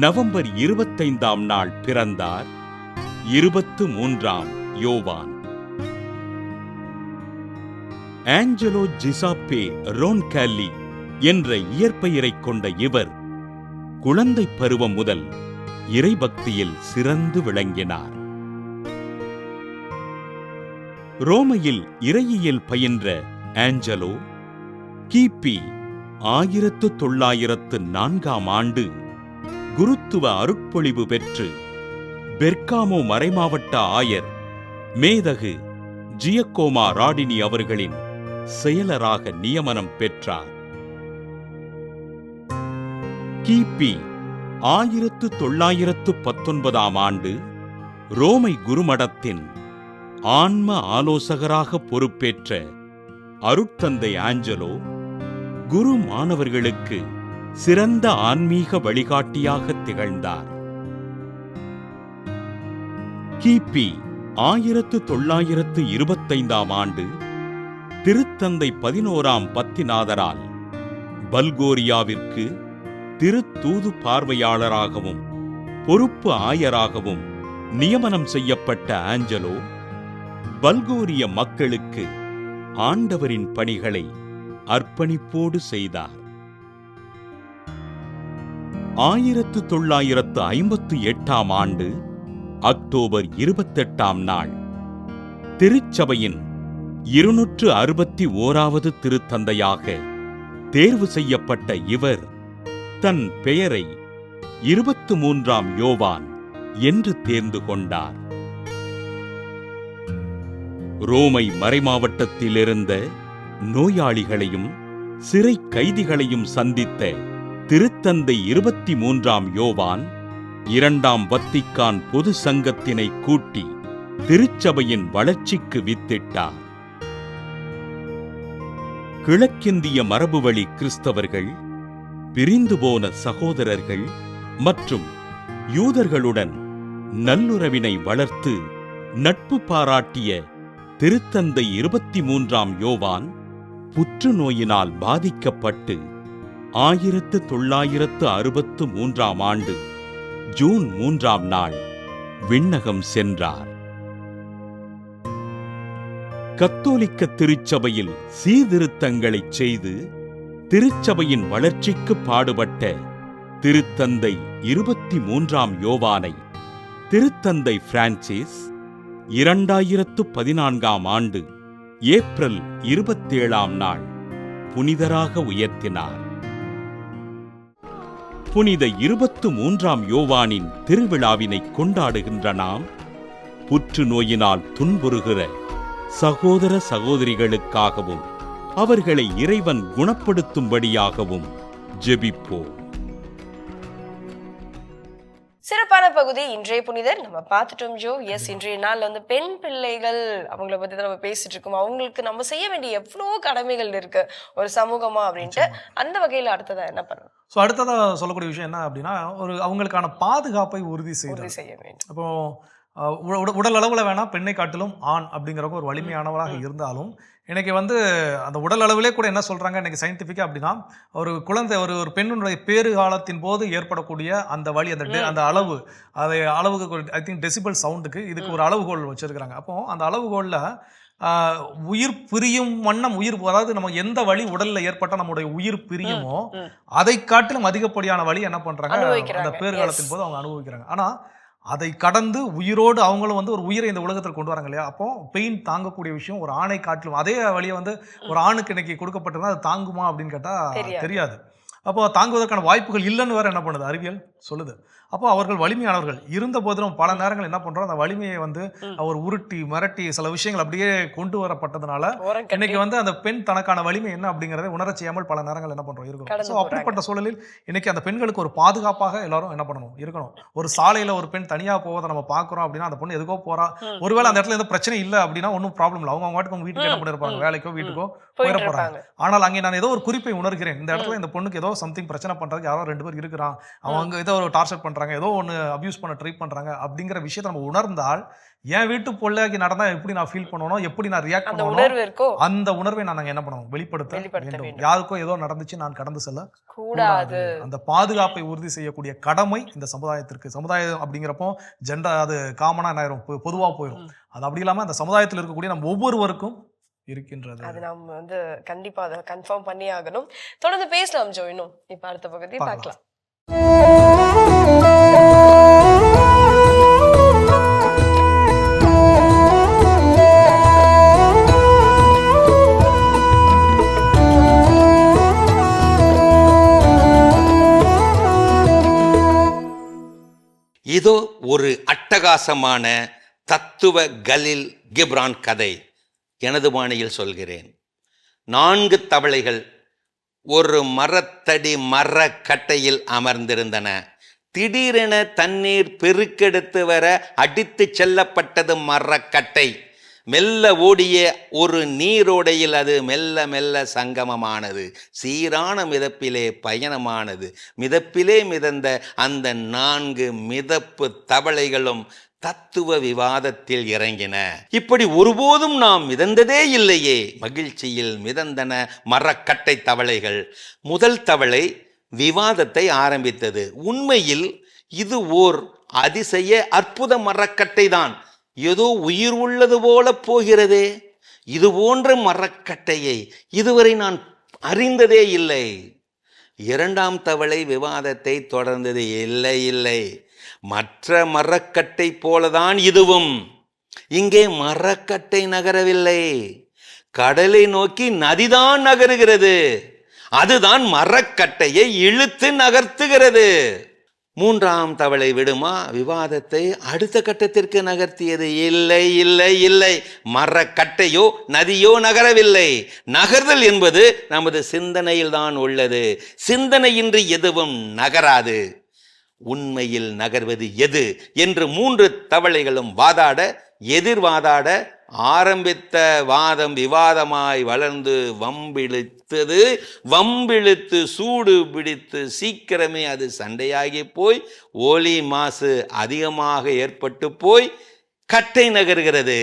நவம்பர் 25 நாள் பிறந்தார் 23ஆம் யோவான். ஆஞ்சலோ ஜிசாப்பே ரோன்கால்லி என்ற இயற்பெயரைக் கொண்ட இவர் குழந்தை பருவம் முதல் இறைபக்தியில் சிறந்து விளங்கினார். ரோமையில் இறையியல் பயின்ற ஆஞ்சலோ கிபி 1904 குருத்துவ அருட்பொழிவு பெற்று பெர்காமோ மறைமாவட்ட ஆயர் மேதகு ஜியக்கோமா ராடினி அவர்களின் செயலராக நியமனம் பெற்றார். கிபி 1919 ரோமை குருமடத்தின் ஆன்ம ஆலோசகராக பொறுப்பேற்ற அருட்தந்தை ஆஞ்சலோ குரு மாணவர்களுக்கு சிறந்த ஆன்மீக வழிகாட்டியாக திகழ்ந்தார். கிபி 1925 திருத்தந்தை 11ஆம் பத்திநாதரால் பல்கோரியாவிற்கு திருத்தூது பார்வையாளராகவும் பொறுப்பு ஆயராகவும் நியமனம் செய்யப்பட்ட ஆஞ்சலோ பல்கோரிய மக்களுக்கு ஆண்டவரின் பணிகளை அர்ப்பணிப்போடு செய்தார். 1958 அக்டோபர் 28 திருச்சபையின் 261வது திருத்தந்தையாக தேர்வு செய்யப்பட்ட இவர் தன் பெயரை 23ஆம் யோவான் என்று தேர்ந்து கொண்டார். ரோமை மறைமாவட்டத்திலிருந்த நோயாளிகளையும் சிறை கைதிகளையும் சந்தித்த திருத்தந்தை 23ஆம் யோவான் 2ஆம் வத்திக்கான் பொது சங்கத்தினை கூட்டி திருச்சபையின் வளர்ச்சிக்கு வித்திட்டார். கிழக்கிந்திய மரபுவழி கிறிஸ்தவர்கள், பிரிந்து போன சகோதரர்கள் மற்றும் யூதர்களுடன் நல்லுறவினை வளர்த்து நட்பு பாராட்டிய திருத்தந்தை 23ஆம் யோவான் புற்றுநோயினால் பாதிக்கப்பட்டு 1963 ஜூன் 3 விண்ணகம் சென்றார். கத்தோலிக்க திருச்சபையில் சீர்திருத்தங்களைச் செய்து திருச்சபையின் வளர்ச்சிக்கு பாடுபட்ட திருத்தந்தை 23ஆம் யோவானை திருத்தந்தை பிரான்சிஸ் 2014 ஏப்ரல் 27 புனிதராக உயர்த்தினார். புனித 23ஆம் யோவானின் திருவிழாவினை கொண்டாடுகின்ற நாம் புற்றுநோயினால் துன்புறுகிற சகோதர சகோதரிகளுக்காகவும் அவர்களை இறைவன் குணப்படுத்தும்படியாகவும் ஜெபிப்போம். சிறப்பான பகுதி இன்றைய புனிதர் நம்ம பார்த்துட்டோம் ஜோ. எஸ், இன்றைய நாள் வந்து பெண் பிள்ளைகள் அவங்கள பத்தி தான் நம்ம பேசிட்டு இருக்கோம். அவங்களுக்கு நம்ம செய்ய வேண்டிய எவ்வளோ கடமைகள் இருக்கு ஒரு சமூகமா அப்படின்ட்டு. அந்த வகையில அடுத்ததா என்ன பண்ணணும்? ஸோ அடுத்ததாக சொல்லக்கூடிய விஷயம் என்ன அப்படின்னா, அவங்களுக்கான பாதுகாப்பை உறுதி செய்ய வேண்டும். இப்போ உடல் அளவில் வேணால் பெண்ணை காட்டிலும் ஆண் அப்படிங்கிறவங்க ஒரு வலிமையானவராக இருந்தாலும் இன்னைக்கு வந்து அந்த உடல் அளவிலே கூட என்ன சொல்கிறாங்க இன்னைக்கு சயின்டிஃபிக்காக அப்படின்னா, ஒரு குழந்தை ஒரு பெண்ணுடைய பேறு காலத்தின் போது ஏற்படக்கூடிய அந்த வலி, அந்த அளவு, அதை அளவுக்கு ஐ திங்க் டெசிபல் சவுண்டுக்கு இதுக்கு ஒரு அளவுகோல் வச்சுருக்கிறாங்க. அப்போது அந்த அளவுகோலில் உயிர் பிரியும் வண்ணம் அதாவது நம்ம எந்த வலி உடல்ல ஏற்பட்டால் நம்முடைய உயிர் பிரியுமோ அதை காட்டிலும் அதிகப்படியான வலி என்ன பண்றாங்க அந்த பேறுகாலத்தின் போது அவங்க அனுபவிக்கிறாங்க. ஆனா அதை கடந்து உயிரோடு அவங்களும் வந்து ஒரு உயிரை இந்த உலகத்தில் கொண்டு வராங்க இல்லையா. அப்போ பெயின் தாங்கக்கூடிய விஷயம் ஒரு ஆணை காட்டிலும் அதே வழியை வந்து ஒரு ஆணுக்கு இன்னைக்கு கொடுக்கப்பட்டிருந்தா அது தாங்குமா அப்படின்னு கேட்டா தெரியாது. அப்போ தாங்குவதற்கான வாய்ப்புகள் இல்லைன்னு வேற என்ன பண்ணுது அறிவியல் சொல்லுது. அப்போ அவர்கள் வலிமையானவர்கள் இருந்த போதிலும் பல நேரங்கள் என்ன பண்றோம், அந்த வலிமையை வந்து அவர் உருட்டி மிரட்டி சில விஷயங்கள் அப்படியே கொண்டு வரப்பட்டதுனால இன்னைக்கு வந்து அந்த பெண் தனக்கான வலிமை என்ன அப்படிங்கறதை உணரச் செய்யாமல் பல நேரங்கள் என்ன பண்றோம் இருக்கிறோம். ஸோ அப்படிப்பட்ட சூழலில் இன்னைக்கு அந்த பெண்களுக்கு ஒரு பாதுகாப்பாக எல்லாரும் என்ன பண்ணணும் இருக்கணும். ஒரு சாலையில ஒரு பெண் தனியா போவதை நம்ம பாக்குறோம் அப்படின்னா அந்த பொண்ணு எதுக்கோ போறா, ஒருவேளை அந்த இடத்துல எந்த பிரச்சனை இல்லை அப்படின்னா ஒன்றும் ப்ராப்ளம் இல்லை, அவங்க வாட்டுக்கு அவங்க வீட்டுக்கு என்ன பண்ணிருப்பாங்க, வேலைக்கோ வீட்டுக்கோ போயிட போறாங்க. ஆனால் அங்கே நான் ஏதோ ஒரு குறிப்பை உணர்கிறேன், இந்த இடத்துல இந்த பொண்ணுக்கு ஏதோ சம்திங் பிரச்சனை பண்றதுக்கு யாரோ 2 பேர் இருக்கிறான், அவங்க ஏதோ ஒரு டார்ச்சர் பண்றாங்க, ஏதோ ஒன்று அபியூஸ் பண்ண ட்ரை பண்றாங்க அப்படிங்கிற விஷயத்தை நம்ம உணர்ந்தால் என் வீட்டு பொள்ளைக்கு நடந்தா எப்படி நான் ஃபீல் பண்ணணும், எப்படி நான் ரியாக்ட் பண்ணணும், அந்த உணர்வை நான் என்ன பண்ணணும் வெளிப்படுத்த வேண்டும். யாருக்கோ ஏதோ நடந்துச்சு நான் கடந்து செல்ல கூடாது. அந்த பாதுகாப்பை உறுதி செய்யக்கூடிய கடமை இந்த சமுதாயத்திற்கு. சமுதாயம் அப்படிங்கிறப்போ ஜெண்டர் அது காமனா என்ன ஆயிரும், பொதுவா போயிடும். அது அப்படி இல்லாம அந்த சமுதாயத்தில் இருக்கக்கூடிய நம்ம ஒவ்வொருவருக்கும் இருக்கின்றது. அது நம்ம வந்து கண்டிப்பா அதை கன்ஃபார்ம் பண்ணி ஆகணும். தொடர்ந்து பேசலாம் ஜோ, இன்னும் இப்ப அடுத்த பகுதி பார்க்கலாம். இதோ ஒரு அட்டகாசமான தத்துவ கலில் கிப்ரான் கதை எனது பாணியில் சொல்கிறேன். 4 தவளைகள் ஒரு மரத்தடி மரக்கட்டையில் அமர்ந்திருந்தன. திடீரென தண்ணீர் பெருக்கெடுத்து வர அடித்து செல்லப்பட்டது மரக்கட்டை. மெல்ல ஓடிய ஒரு நீரோடையில் அது மெல்ல மெல்ல சங்கமமானது. சீரான மிதப்பிலே பயணமானது. மிதப்பிலே மிதந்த அந்த 4 மிதப்பு தவளைகளும் தத்துவ விவாதத்தில் இறங்கின. இப்படி ஒருபோதும் நாம் மிதந்ததே இல்லையே. மகிழ்ச்சியில் மிதந்தன மரக்கட்டை தவளைகள். முதல் தவளை விவாதத்தை ஆரம்பித்தது. உண்மையில் இது ஓர் அதிசய அற்புத மரக்கட்டை தான். ஏதோ உயிர் உள்ளது போல போகிறதே. இது போன்ற மரக்கட்டையை இதுவரை நான் அறிந்ததே இல்லை. 2ஆம் தவளை விவாதத்தை தொடர்ந்தது. இல்லை இல்லை, மற்ற மரக்கட்டை போலதான் இதுவும். இங்கே மரக்கட்டை நகரவில்லை, கடலை நோக்கி நதிதான் நகருகிறது. அதுதான் மரக்கட்டையை இழுத்து நகர்த்துகிறது. 3ஆம் தவளை விடுமா விவாதத்தை அடுத்த கட்டத்திற்கு நகர்த்தியது. இல்லை இல்லை இல்லை, மரக்கட்டையோ நதியோ நகரவில்லை. நகர்தல் என்பது நமது சிந்தனையில் தான் உள்ளது. சிந்தனையின்றி எதுவும் நகராது. உண்மையில் நகர்வது எது என்று 3 தவளைகளும் வாதாட எதிர்வாதாட ஆரம்பித்த வாதம் விவாதமாய் வளர்ந்து வம்பிழுத்தது. வம்பிழுத்து சூடு பிடித்து சீக்கிரமே அது சண்டையாகி போய் ஒலி மாசு அதிகமாக ஏற்பட்டு போய் கட்டை நகர்கிறது.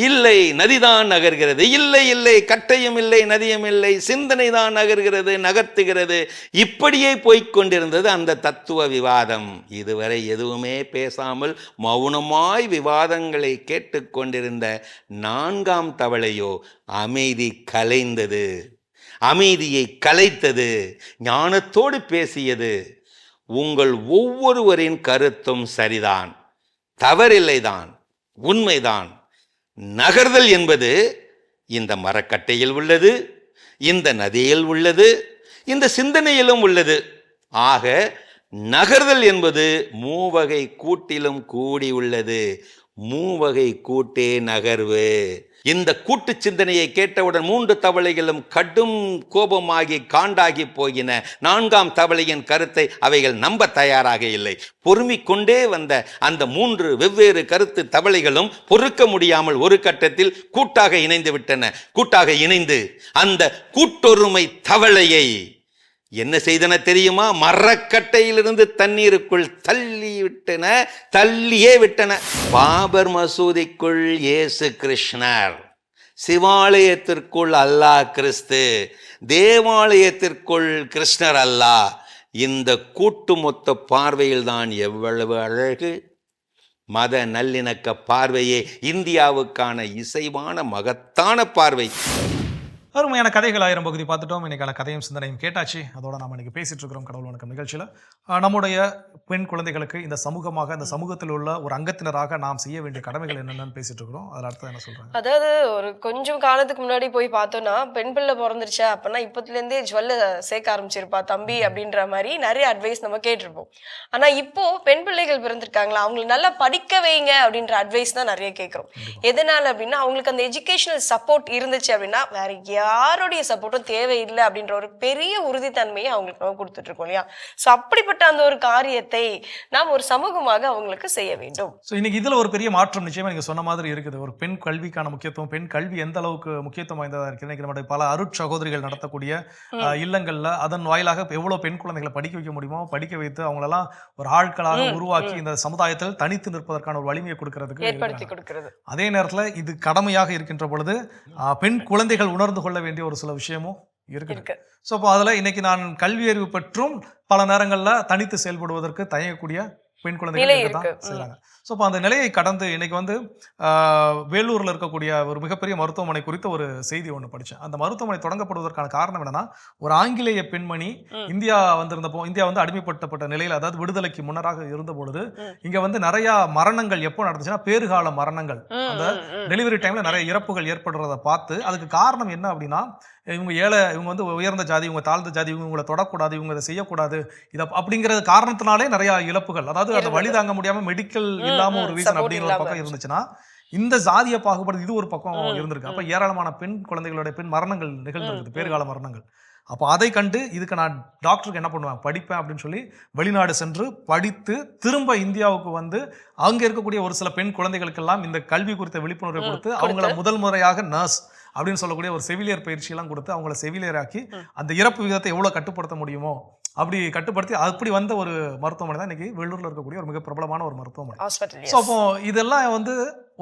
இல்லை, நதிதான் நகர்கிறது. இல்லை இல்லை, கட்டையும் இல்லை நதியும் இல்லை, சிந்தனை தான் நகர்கிறது, நகர்த்துகிறது. இப்படியே போய்கொண்டிருந்தது அந்த தத்துவ விவாதம். இதுவரை எதுவுமே பேசாமல் மௌனமாய் விவாதங்களை கேட்டுக்கொண்டிருந்த 4ஆம் தவளையோ அமைதி கலைந்தது. அமைதியை கலைத்தது. ஞானத்தோடு பேசியது. உங்கள் ஒவ்வொருவரின் கருத்தும் சரிதான், தவறில்லைதான், உண்மைதான். நகர்தல் என்பது இந்த மரக்கட்டையில் உள்ளது, இந்த நதியில் உள்ளது, இந்த சிந்தனையிலும் உள்ளது. ஆக நகர்தல் என்பது மூவகை கூட்டிலும் கூடி உள்ளது. மூவகை கூட்டே நகர்வு. இந்த கூட்டு சிந்தனையை கேட்டவுடன் 3 தவளைகளும் கடும் கோபமாகி காண்டாகி போயின. 4ஆம் தவளையின் கருத்தை அவைகள் நம்ப தயாராக இல்லை. பொறுமிக் கொண்டே வந்த அந்த 3 வெவ்வேறு கருத்து தவளைகளும் பொறுக்க முடியாமல் ஒரு கட்டத்தில் கூட்டாக இணைந்து விட்டன. கூட்டாக இணைந்து அந்த கூட்டொருமை தவளையை என்ன செய்தன தெரியுமா? மரக்கட்டையிலிருந்து தண்ணீருக்குள் தள்ளியே விட்டன. பாபர் மசூதிக்குள் இயேசு கிருஷ்ணர், சிவாலயத்திற்குள் அல்லாஹ் கிறிஸ்து, தேவாலயத்திற்குள் கிருஷ்ணர் அல்லாஹ். இந்த கூட்டுமொத்த பார்வையில் தான் எவ்வளவு அழகு! மத நல்லிணக்க பார்வையே இந்தியாவுக்கான இசைவான மகத்தான பார்வை. அருமையான கதைகள் 1000 பகுதி பார்த்துட்டோம். இன்னைக்கான கதையும் சிந்தனையும் கேட்டாச்சு. அதோட நம்ம இன்னைக்கு பேசிட்டு இருக்கிறோம் கடவுள் வணக்கம் நிகழ்ச்சியில். நம்முடைய பெண் குழந்தைகளுக்கு இந்த சமூகமாக, இந்த சமூகத்தில் உள்ள ஒரு அங்கத்தினராக நாம் செய்ய வேண்டிய கடமைகள் என்னென்னு பேசிட்டு இருக்கிறோம். அதில் அடுத்து என்ன சொல்றாங்க? அதாவது ஒரு கொஞ்சம் காலத்துக்கு முன்னாடி போய் பார்த்தோம்னா, பெண் பிள்ளை பிறந்துருச்சா அப்படின்னா இப்பத்துலேருந்தே ஜுவல்ல சேர்க்க ஆரம்பிச்சிருப்பா தம்பி அப்படின்ற மாதிரி நிறைய அட்வைஸ் நம்ம கேட்டிருப்போம். ஆனா இப்போ பெண் பிள்ளைகள் பிறந்திருக்காங்களா, அவங்களுக்கு நல்லா படிக்க வைங்க அப்படின்ற அட்வைஸ் தான் நிறைய கேட்குறோம். எதனால அப்படின்னா, அவங்களுக்கு அந்த எஜுகேஷனல் சப்போர்ட் இருந்துச்சு அப்படின்னா வேற யாருடைய சப்போர்ட்டும் தேவையில்லை அப்படின்ற ஒரு பெரிய உறுதித்தன்மையை அவங்களுக்கு நம்ம கொடுத்துட்டு இருக்கோம் இல்லையா? ஸோ அப்படிப்பட்ட அந்த ஒரு காரியத்தை நாம் ஒரு சமூகமாக அவங்களுக்கு செய்ய வேண்டும். ஸோ இன்னைக்கு இதில் ஒரு பெரிய மாற்றம் நிச்சயமா நீங்க சொன்ன மாதிரி இருக்குது. ஒரு பெண் கல்விக்கான முக்கியத்துவம், பெண் கல்வி எந்த அளவுக்கு முக்கியத்துவம் வாய்ந்ததாக இருக்குது. இன்னைக்கு நம்முடைய பல அருட்சகோதரிகள் நடத்தக்கூடிய இல்லங்கள்ல அதன் வாயிலாக எவ்வளவு பெண் குழந்தைகளை படிக்க வைக்க முடியுமோ படிக்க வைத்து அவங்களெல்லாம் ஒரு ஆட்களாக உருவாக்கி இந்த சமுதாயத்தில் தனித்து நிற்பதற்கான ஒரு வலிமையை கொடுக்கறதுக்கு ஏற்படுத்தி கொடுக்கிறது. அதே நேரத்தில் இது கடமையாக இருக்கின்ற பொழுது பெண் குழந்தைகள் உணர்ந்து கொள்ள வேண்டிய ஒரு சில விஷயமும் இருக்கு. ஸோ அப்போ அதில் இன்னைக்கு நான் கல்வி அறிவு பெற்றும் பல நேரங்களில் தனித்து செயல்படுவதற்கு தயங்கக்கூடிய பெண் குழந்தைகள் தான் செய்கிறாங்க. ஸோ இப்போ அந்த நிலையை கடந்து இன்னைக்கு வந்து வேலூரில் இருக்கக்கூடிய ஒரு மிகப்பெரிய மருத்துவமனை குறித்த ஒரு செய்தி ஒன்று படித்தேன். அந்த மருத்துவமனை தொடங்கப்படுவதற்கான காரணம் என்னன்னா, ஒரு ஆங்கிலேய பெண்மணி இந்தியா வந்திருந்தப்போ, இந்தியா வந்து அடிமைப்படுத்தப்பட்ட நிலையில், அதாவது விடுதலைக்கு முன்னராக இருந்த பொழுது இங்க வந்து நிறைய மரணங்கள் எப்போ நடந்துச்சுன்னா பேறுகால மரணங்கள், அந்த டெலிவரி டைம்ல நிறைய இறப்புகள் ஏற்படுறத பார்த்து அதுக்கு காரணம் என்ன அப்படின்னா, இவங்க ஏழை, இவங்க வந்து உயர்ந்த ஜாதி, இவங்க தாழ்ந்த ஜாதி, இவங்களை தொடக்கூடாது, இவங்க இதை செய்யக்கூடாது, இதை அப்படிங்கிற காரணத்தினாலே நிறைய இழப்புகள், அதாவது அந்த வழி தாங்க முடியாம மெடிக்கல் இல்லாம ஒரு ரீசன் அப்படின்னு ஒரு பக்கம் இருந்துச்சுன்னா, இந்த ஜாதியை பாகுபடுத்தி இது ஒரு பக்கம் இருந்திருக்கு. அப்ப ஏராளமான பெண் குழந்தைகளுடைய பெண் மரணங்கள் நிகழ்ந்திருக்குது, பேறுகால மரணங்கள். அப்போ அதை கண்டு இதுக்கு நான் டாக்டருக்கு என்ன பண்ணுவேன், படிப்பேன் அப்படின்னு சொல்லி வெளிநாடு சென்று படித்து திரும்ப இந்தியாவுக்கு வந்து அங்கே இருக்கக்கூடிய ஒரு சில பெண் குழந்தைகளுக்கெல்லாம் இந்த கல்வி குறித்த விழிப்புணர்வை கொடுத்து அவங்கள முதல் முறையாக நர்ஸ் அப்படின்னு சொல்லக்கூடிய ஒரு செவிலியர் பயிற்சியெல்லாம் கொடுத்து அவங்கள செவிலியராக்கி அந்த இறப்பு விகிதத்தை எவ்வளோ கட்டுப்படுத்த முடியுமோ அப்படி கட்டுப்படுத்தி அப்படி வந்த ஒரு மருத்துவமனை தான் இன்னைக்கு வெள்ளூர்ல இருக்கக்கூடிய ஒரு மிக பிரபலமான ஒரு மருத்துவமனை. ஸோ அப்போ இதெல்லாம் வந்து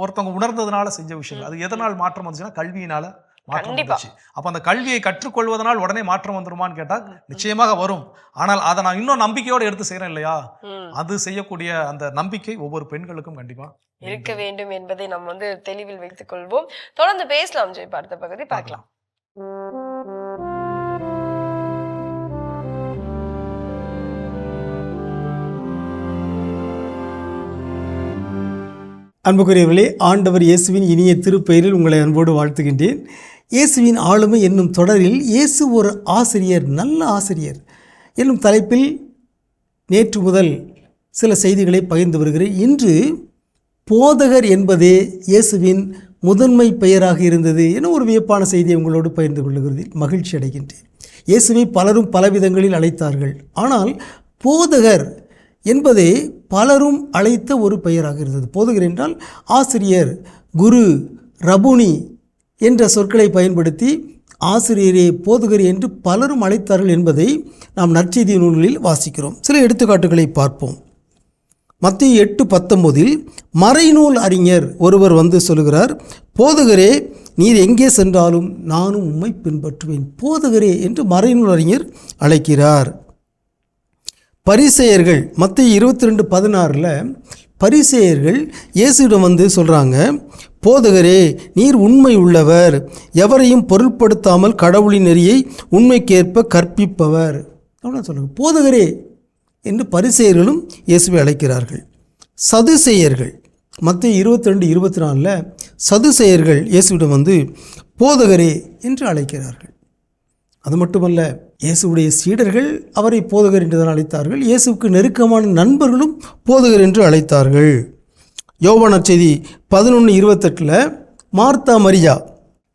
ஒருத்தவங்க உணர்ந்ததுனால செஞ்ச விஷயங்கள். அது எதனால் மாற்றம் வந்துச்சுன்னா கல்வியினால மாற்றம் வந்துச்சு. அப்ப அந்த கல்வியை கற்றுக்கொள்வதனால் உடனே மாற்றம் வந்துருமான்னு கேட்டா நிச்சயமாக வரும். ஆனால் அதை நான் இன்னும் நம்பிக்கையோடு எடுத்து செய்யறேன் இல்லையா, அது செய்யக்கூடிய அந்த நம்பிக்கை ஒவ்வொரு பெண்களுக்கும் கண்டிப்பா இருக்க வேண்டும் என்பதை நம்ம வந்து தெளிவில் வைத்துக் கொள்வோம். தொடர்ந்து பேசலாம் ஜெய். அடுத்த பகுதி பார்க்கலாம். அன்புக்குரியவர்களே, ஆண்டவர் இயேசுவின் இனிய திருப்பெயரில் உங்களை அன்போடு வாழ்த்துகின்றேன். இயேசுவின் ஆளுமை என்னும் தொடரில் இயேசு ஒரு ஆசிரியர், நல்ல ஆசிரியர் என்னும் தலைப்பில் நேற்று முதல் சில செய்திகளை பகிர்ந்து வருகிறேன். இன்று போதகர் என்பதே இயேசுவின் முதன்மை பெயராக இருந்தது என ஒரு வியப்பான செய்தியை உங்களோடு பகிர்ந்து கொள்ளுகிறதில் மகிழ்ச்சி அடைகின்றேன். இயேசுவை பலரும் பலவிதங்களில் அழைத்தார்கள். ஆனால் போதகர் என்பதே பலரும் அழைத்த ஒரு பெயராக இருந்தது. போதகர் என்றால் ஆசிரியர், குரு, ரபுனி என்ற சொற்களை பயன்படுத்தி ஆசிரியரே, போதகர் என்று பலரும் அழைத்தார்கள் என்பதை நாம் நற்செய்தி நூல்களில் வாசிக்கிறோம். சில எடுத்துக்காட்டுகளை பார்ப்போம். மத்தேயு 8:19 மறைநூல் அறிஞர் ஒருவர் வந்து சொல்கிறார், போதகரே, நீர் எங்கே சென்றாலும் நானும் உம்மை பின்பற்றுவேன். போதகரே என்று மறைநூல் அறிஞர் அழைக்கிறார். பரிசேயர்கள் மத்தேயு 22:16 பரிசேயர்கள் இயேசுவிடம் வந்து சொல்கிறாங்க, போதகரே, நீர் உண்மை உள்ளவர், எவரையும் பொருட்படுத்தாமல் கடவுளின் நெறியை உண்மைக்கேற்ப கற்பிப்பவர் அப்படின்னு சொல்லுங்க. போதகரே என்று பரிசேயர்களும் இயேசுவை அழைக்கிறார்கள். சதுசேயர்கள் மத்தேயு 22:24 சதுசேயர்கள் இயேசுவிடம் வந்து போதகரே என்று அழைக்கிறார்கள். அது மட்டுமல்ல, இயேசுடைய சீடர்கள் அவரை போதகர் என்று தான் அழைத்தார்கள். இயேசுவுக்கு நெருக்கமான நண்பர்களும் போதகர் என்று அழைத்தார்கள். யோவான் நற்செய்தி 11:28 மார்த்தா மரியா,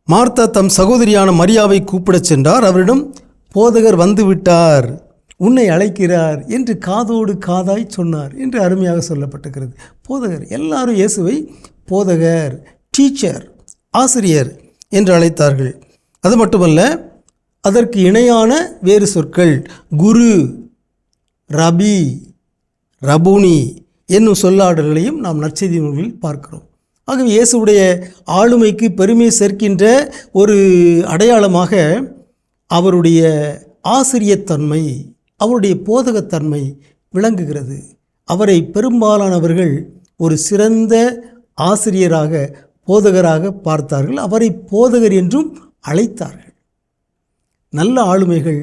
மார்த்தா தம் சகோதரியான மரியாவை கூப்பிடச் சென்றார். அவரிடம், போதகர் வந்துவிட்டார், உன்னை அழைக்கிறார் என்று காதோடு காதாய் சொன்னார் என்று அருமையாக சொல்லப்பட்டிருக்கிறது. போதகர், எல்லாரும் இயேசுவை போதகர், டீச்சர், ஆசிரியர் என்று அழைத்தார்கள். அது மட்டுமல்ல, அதற்கு இணையான வேறு சொற்கள் குரு, ரபி, ரபுனி என்னும் சொல்லாடல்களையும் நாம் நற்செய்தி நூல்களில் பார்க்கிறோம். ஆகவே இயேசுடைய ஆளுமைக்கு பெருமை சேர்க்கின்ற ஒரு அடையாளமாக அவருடைய ஆசிரியத்தன்மை, அவருடைய போதகத்தன்மை விளங்குகிறது. அவரை பெரும்பாலானவர்கள் ஒரு சிறந்த ஆசிரியராக, போதகராக பார்த்தார்கள். அவரை போதகர் என்றும் அழைத்தார்கள். நல்ல ஆளுமைகள்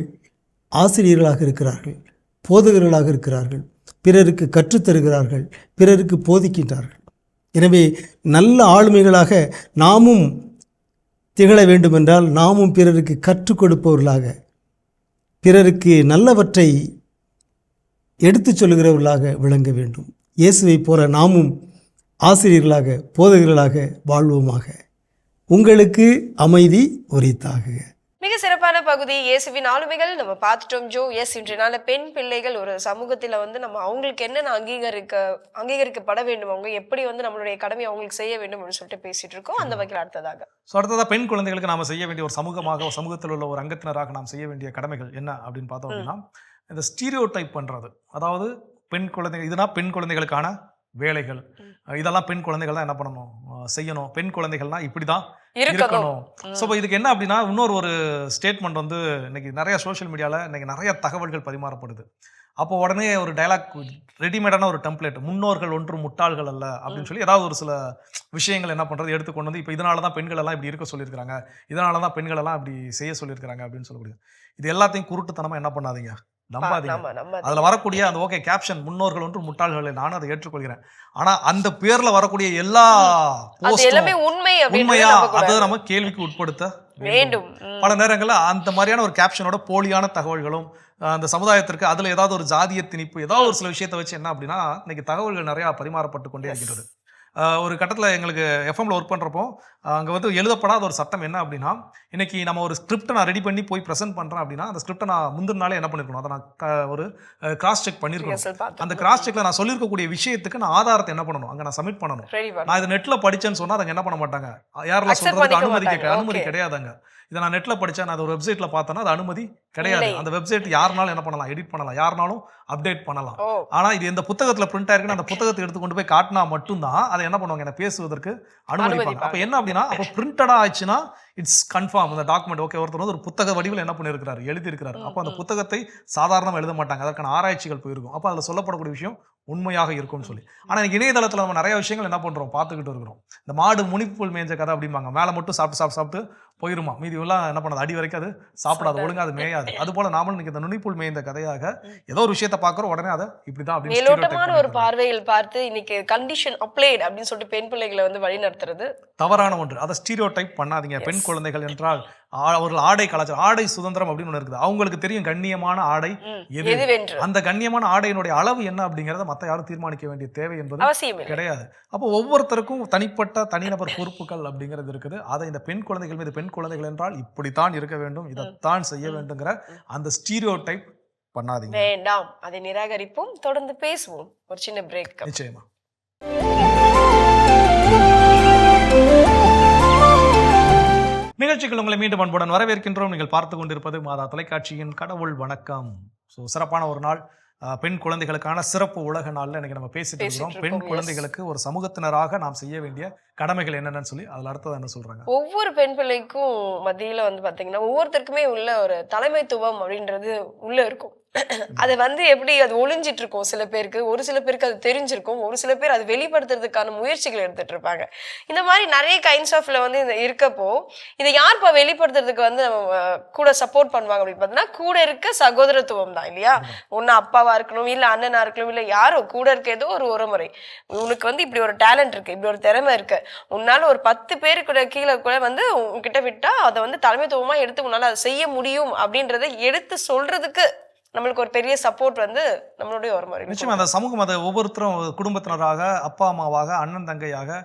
ஆசிரியர்களாக இருக்கிறார்கள், போதகர்களாக இருக்கிறார்கள், பிறருக்கு கற்றுத்தருகிறார்கள், பிறருக்கு போதிக்கின்றார்கள். எனவே நல்ல ஆளுமைகளாக நாமும் திகழ வேண்டுமென்றால் நாமும் பிறருக்கு கற்றுக் கொடுப்பவர்களாக, பிறருக்கு நல்லவற்றை எடுத்துச் சொல்லுகிறவர்களாக விளங்க வேண்டும். இயேசுவைப் போல நாமும் ஆசிரியர்களாக, போதகர்களாக வாழ்வோமாக. உங்களுக்கு அமைதி உரித்தாக. மிக சிறப்பான பகுதி இயேசுவின் ஆளுமைகள் நம்ம பார்த்துட்டோம் ஜோ. எஸ், இன்றைய நாள் பெண் பிள்ளைகள் ஒரு சமூகத்தில் வந்து நம்ம அவங்களுக்கு என்னென்ன அங்கீகரிக்கப்பட வேண்டும், அவங்க எப்படி வந்து நம்மளுடைய கடமையை அவங்களுக்கு செய்ய வேண்டும் அப்படின்னு சொல்லிட்டு பேசிட்டு இருக்கோம். அந்த வகையில் அடுத்ததாக பெண் குழந்தைகளுக்கு நாம செய்ய வேண்டிய ஒரு சமூகத்தில் உள்ள ஒரு அங்கத்தினராக நாம் செய்ய வேண்டிய கடமைகள் என்ன அப்படின்னு பார்த்தோம் அப்படின்னா, இந்த ஸ்டீரியோ டைப் பண்றது. அதாவது பெண் குழந்தைகள், இதுனா பெண் குழந்தைகளுக்கான வேலைகள், இதெல்லாம் பெண் குழந்தைகள் தான் என்ன பண்ணணும், செய்யணும். பெண் குழந்தைகள்னா இப்படிதான் இருக்கணும். ஸோ இதுக்கு என்ன அப்படின்னா, இன்னொரு ஸ்டேட்மெண்ட் வந்து இன்னைக்கு நிறைய சோஷியல் மீடியாவில் இன்னைக்கு நிறைய தகவல்கள் பரிமாறப்படுது. அப்போ உடனே ஒரு டைலாக், ரெடிமேடான ஒரு டெம்ப்ளேட், முன்னோர்கள் ஒன்றும் முட்டாள்கள் அல்ல அப்படின்னு சொல்லி ஏதாவது ஒரு சில விஷயங்கள் என்ன பண்ணுறது எடுத்து கொண்டு வந்து, இப்போ இதனால தான் பெண்கள் எல்லாம் இப்படி இருக்க சொல்லியிருக்காங்க, இதனால தான் பெண்கள் எல்லாம் இப்படி செய்ய சொல்லியிருக்காங்க அப்படின்னு சொல்லக்கூடிய இது எல்லாத்தையும் குருட்டுத்தனமா என்ன பண்ணாதீங்க, நம்பாதீங்க. அதுல வரக்கூடிய அந்த ஓகே கேப்ஷன், முன்னோர்கள் ஒன்று முட்டாள்கள், நானும் அதை ஏற்றுக்கொள்கிறேன். ஆனா அந்த பேர்ல வரக்கூடிய எல்லா உண்மையா அதை நம்ம கேள்விக்கு உட்படுத்த வேண்டும். பல நேரங்கள்ல அந்த மாதிரியான ஒரு கேப்ஷனோட போலியான தகவல்களும் அந்த சமுதாயத்திற்கு அதுல ஏதாவது ஒரு ஜாதிய திணிப்பு, ஏதாவது ஒரு சில விஷயத்தை வச்சு என்ன அப்படின்னா இன்னைக்கு தகவல்கள் நிறைய பரிமாறப்பட்டு கொண்டே இருக்கின்றது. ஒரு கட்டத்தில் எங்களுக்கு எஃப்எம்ல ஒர்க் பண்ணுறப்போ அங்கே வந்து எழுதப்படாத ஒரு சட்டம் என்ன அப்படின்னா, இன்னைக்கு நம்ம ஒரு ஸ்கிரிப்டை நான் ரெடி பண்ணி போய் ப்ரெசென்ட் பண்ணுறேன் அப்படின்னா, அந்த ஸ்கிரிப்டை நான் முந்தின நாளே என்ன பண்ணிருக்கணும், அதை நான் ஒரு கிராஸ் செக் பண்ணியிருக்கணும். அந்த கிராஸ் செக்ல நான் சொல்லியிருக்கக்கூடிய விஷயத்துக்கு நான் ஆதாரத்தை என்ன பண்ணணும், அங்கே நான் சப்மிட் பண்ணணும். நான் இது நெட்டில் படித்தேன்னு சொன்னால் அதை என்ன பண்ண மாட்டாங்க, யாரெல்லாம் சொல்றதுக்கு அனுமதி கிடையாதுங்க. இதை நான் நெட்டில் படித்தேன், நான் ஒரு வெப்சைட்டில் பார்த்தேன்னா அது அனுமதி கிடையாது. அந்த வெப்சைட் யாருனாலும் என்ன பண்ணலாம், எடிட் பண்ணலாம், யாருனாலும் அப்டேட் பண்ணலாம். ஆனால் இது எந்த புத்தகத்தில் பிரிண்ட் ஆயிருக்குன்னு அந்த புத்தகத்தை எடுத்து கொண்டு போய் காட்டினா மட்டும்தான் அதை என்ன பண்ணுவாங்க, என்ன பேசுவதற்கு அனுமதிப்பாங்க. அப்போ என்ன அப்படின்னா, அப்போ பிரிண்டடா ஆச்சுன்னா இட்ஸ் கன்ஃபார்ம் அந்த டாக்குமெண்ட் ஓகே. ஒருத்தர் வந்து ஒரு புத்தக வடிவில் என்ன பண்ணியிருக்கிறாரு, எழுதியிருக்கிறாரு. அப்போ அந்த புத்தகத்தை சாதாரணமாக எழுத மாட்டாங்க, அதற்கான ஆராய்ச்சிகள் போயிருக்கும். அப்போ அதில் சொல்லப்படக்கூடிய விஷயம் உண்மையாக இருக்கும்னு சொல்லி. ஆனால் இன்னைக்கு இணையதளத்தில் நம்ம நிறைய விஷயங்கள் என்ன பண்ணுறோம், பார்த்துக்கிட்டு இருக்கிறோம். இந்த மாடு முனிப்புள் மேய்ஞ்ச கதை அப்படிம்பாங்க, மேலே மட்டும் சாப்பிட்டு போயிருமா, மீதி எல்லாம் என்ன பண்ணது, அடி வரைக்கும் அது சாப்பிடாது, ஒழுங்கா அது மேயாது. அது போல நாமளும் இன்னைக்கு இந்த நுனிப்புள் மேய்ந்த கதையாக ஏதோ ஒரு விஷயத்தை பார்க்குறோம், உடனே அதை இப்படிதான் மேலோட்டமான ஒரு பார்வையில் பார்த்து இன்னைக்கு கண்டிஷன் அப்ளைட் அப்படின்னு சொல்லிட்டு பெண் பிள்ளைகளை வந்து வழி நடத்துறது தவறான ஒன்று. அதை ஸ்டீரியோ டைப் பண்ணாதீங்க. பெண் குழந்தைகள் என்றால் அவர்கள் ஆடை கலாச்சாரம், ஆடை சுதந்திரம் அப்படின்னு ஒன்று இருக்குது. அவங்களுக்கு தெரியும் கண்ணியமான ஆடை எது, அந்த கண்ணியமான ஆடையினுடைய அளவு என்ன அப்படிங்கறத மத்த யாரும் தீர்மானிக்க வேண்டிய தேவை என்பது கிடையாது. அப்போ ஒவ்வொருத்தருக்கும் தனிப்பட்ட தனிநபர் பொறுப்புகள் அப்படிங்கிறது இருக்குது. அதை இந்த பெண் குழந்தைகள் மீது, பெண் குழந்தைகள் என்றால் இப்படித்தான் இருக்க வேண்டும், இதைத்தான் செய்ய வேண்டுங்கிற அந்த ஸ்டீரியோ டைப் பண்ணாதீங்க, வேண்டாம். அதை நிராகரிப்போம். தொடர்ந்து பேசுவோம். ஒரு சின்ன பிரேக். நிச்சயமா. நிகழ்ச்சிகள் உங்களை மீண்டும் அன்புடன் வரவேற்கின்றோம். நீங்கள் பார்த்து கொண்டிருப்பது மாதா தொலைக்காட்சியின் கடவுள் வணக்கம். சிறப்பான ஒரு நாள், பெண் குழந்தைகளுக்கான சிறப்பு உலக நாள்ல இன்னைக்கு நம்ம பேசிட்டு இருக்கிறோம். பெண் குழந்தைகளுக்கு ஒரு சமூகத்தினராக நாம் செய்ய வேண்டிய கடமைகள் என்னென்னு சொல்லி அதில் அடுத்தது என்ன சொல்றாங்க. ஒவ்வொரு பெண் பிள்ளைக்கும் மத்தியில வந்து பாத்தீங்கன்னா ஒவ்வொருத்தருக்குமே உள்ள ஒரு தலைமைத்துவம் அப்படின்றது உள்ள இருக்கும். அது வந்து எப்படி அது ஒளிஞ்சிட்டு இருக்கும் சில பேருக்கு, ஒரு சில பேருக்கு அது தெரிஞ்சிருக்கும், ஒரு சில பேர் அது வெளிப்படுத்துறதுக்கான முயற்சிகள் எடுத்துட்டு இருப்பாங்க. இந்த மாதிரி நிறைய கைண்ட்ஸ் ஆஃப்ல வந்து இந்த இருக்கப்போ இதை யார்ப்பா வெளிப்படுத்துறதுக்கு வந்து நம்ம கூட சப்போர்ட் பண்ணுவாங்க அப்படின்னு பார்த்தீங்கன்னா, கூட இருக்க சகோதரத்துவம் தான் இல்லையா. ஒன்னு அப்பாவா இருக்கணும், இல்ல அண்ணனா இருக்கணும், இல்ல யாரோ கூட இருக்க ஏதோ ஒரு உறமுறை. உனக்கு வந்து இப்படி ஒரு டேலண்ட் இருக்கு, இப்படி ஒரு திறமை இருக்கு, உன்னால ஒரு 10 பேரு கூட கீழே கூட வந்து உங்ககிட்ட விட்டா அதை வந்து தலைமைத்துவமா எடுத்து உன்னால அதை செய்ய முடியும் அப்படின்றத எடுத்து சொல்றதுக்கு நம்மளுக்கு ஒரு பெரிய சப்போர்ட் வந்து நம்மளுடைய ஒரு மாதிரி. நிச்சயமா அந்த சமூகம் அதை ஒவ்வொருத்தரும் குடும்பத்தினராக, அப்பா அம்மாவாக, அண்ணன் தங்கையாக,